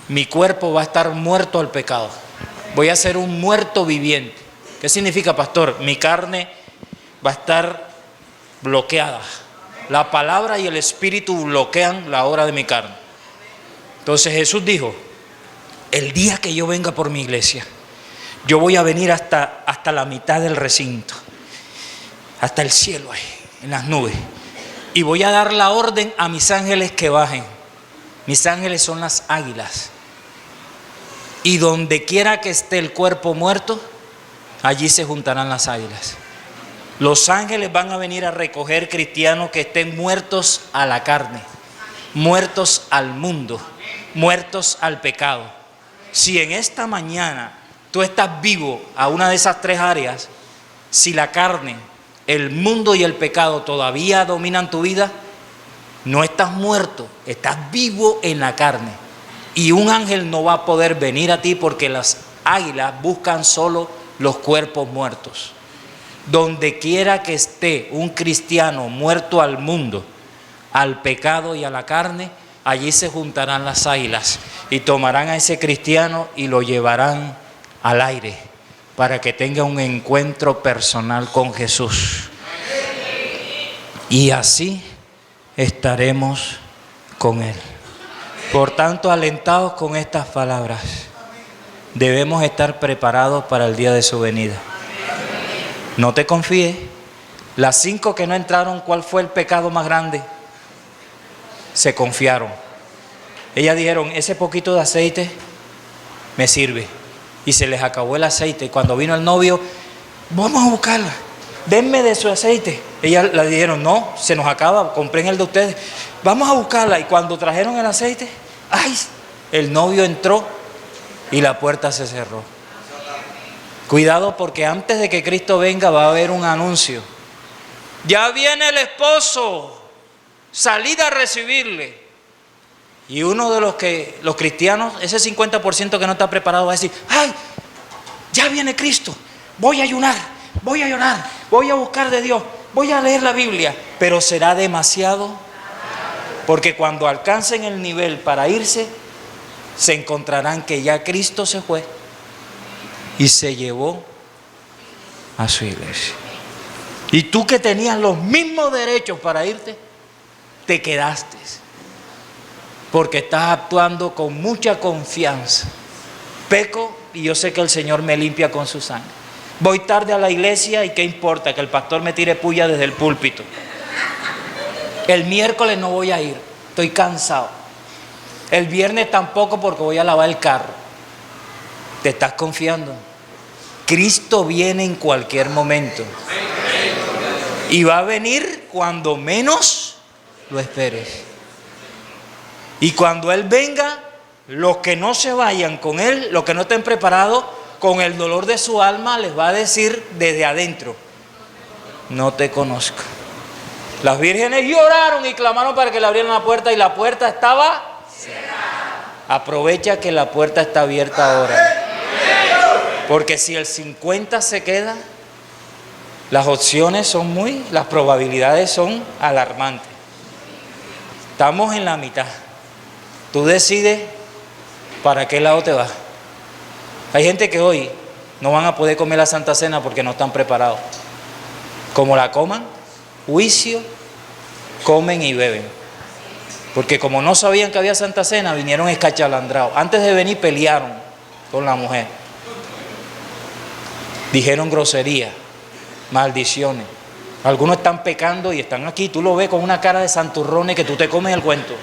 mi cuerpo va a estar muerto al pecado. Voy a ser un muerto viviente. ¿Qué significa, pastor? Mi carne va a estar bloqueada. La palabra y el Espíritu bloquean la obra de mi carne. Entonces Jesús dijo, el día que yo venga por mi iglesia, yo voy a venir hasta la mitad del recinto, hasta el cielo ahí, en las nubes, y voy a dar la orden a mis ángeles que bajen. Mis ángeles son las águilas, y donde quiera que esté el cuerpo muerto, allí se juntarán las águilas. Los ángeles van a venir a recoger cristianos que estén muertos a la carne, muertos al mundo, muertos al pecado. Si en esta mañana tú estás vivo a una de esas 3 áreas, si la carne, el mundo y el pecado todavía dominan tu vida, no estás muerto, estás vivo en la carne. Y un ángel no va a poder venir a ti porque las águilas buscan solo los cuerpos muertos. Donde quiera que esté un cristiano muerto al mundo, al pecado y a la carne, allí se juntarán las águilas y tomarán a ese cristiano y lo llevarán al aire para que tenga un encuentro personal con Jesús. Y así estaremos con Él. Por tanto, alentados con estas palabras, debemos estar preparados para el día de su venida. No te confíes. Las 5 que no entraron, ¿cuál fue el pecado más grande? Se confiaron. Ellas dijeron, ese poquito de aceite me sirve. Y se les acabó el aceite. Y cuando vino el novio, vamos a buscarla, denme de su aceite. Ellas le dijeron, no, se nos acaba, compren el de ustedes, vamos a buscarla. Y cuando trajeron el aceite, ¡ay! El novio entró y la puerta se cerró. Cuidado, porque antes de que Cristo venga va a haber un anuncio. Ya viene el esposo, salid a recibirle. Y uno de los cristianos, ese 50% que no está preparado, va a decir, ¡ay! Ya viene Cristo, voy a ayunar, voy a llorar, voy a buscar de Dios, voy a leer la Biblia. Pero será demasiado, porque cuando alcancen el nivel para irse, se encontrarán que ya Cristo se fue y se llevó a su iglesia. Y tú que tenías los mismos derechos para irte, te quedaste. porque estás actuando con mucha confianza. Peco y yo sé que el Señor me limpia con su sangre. Voy tarde a la iglesia y qué importa que el pastor me tire puya desde el púlpito. El miércoles no voy a ir, estoy cansado. El viernes tampoco porque voy a lavar el carro. ¿Te estás confiando? Cristo viene en cualquier momento. Y va a venir cuando menos lo esperes. Y cuando Él venga, los que no se vayan con Él, los que no estén preparados, con el dolor de su alma, les va a decir desde adentro: no te conozco. Las vírgenes lloraron y clamaron para que le abrieran la puerta y la puerta estaba cerrada. Aprovecha que la puerta está abierta ahora. Porque si el 50 se queda, las probabilidades son alarmantes. Estamos en la mitad. Tú decides para qué lado te vas. Hay gente que hoy no van a poder comer la Santa Cena porque no están preparados. Como la coman, juicio, comen y beben. Porque como no sabían que había Santa Cena, vinieron escachalandrados. Antes de venir pelearon con la mujer. Dijeron groserías, maldiciones. Algunos están pecando y están aquí. Tú lo ves con una cara de santurrones que tú te comes el cuento.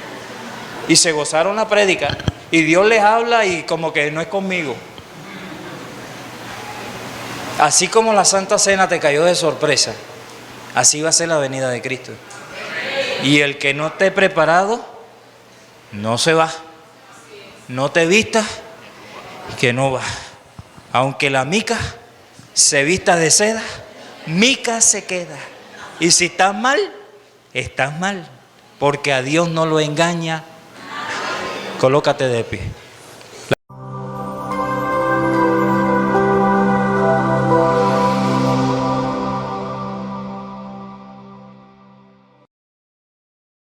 Y se gozaron la prédica. Y Dios les habla y como que no es conmigo. Así como la Santa Cena te cayó de sorpresa, así va a ser la venida de Cristo. Y el que no esté preparado, no se va. No te vistas, que no va. Aunque la mica se vista de seda, mica se queda. Y si estás mal, estás mal. Porque a Dios no lo engaña. Colócate de pie.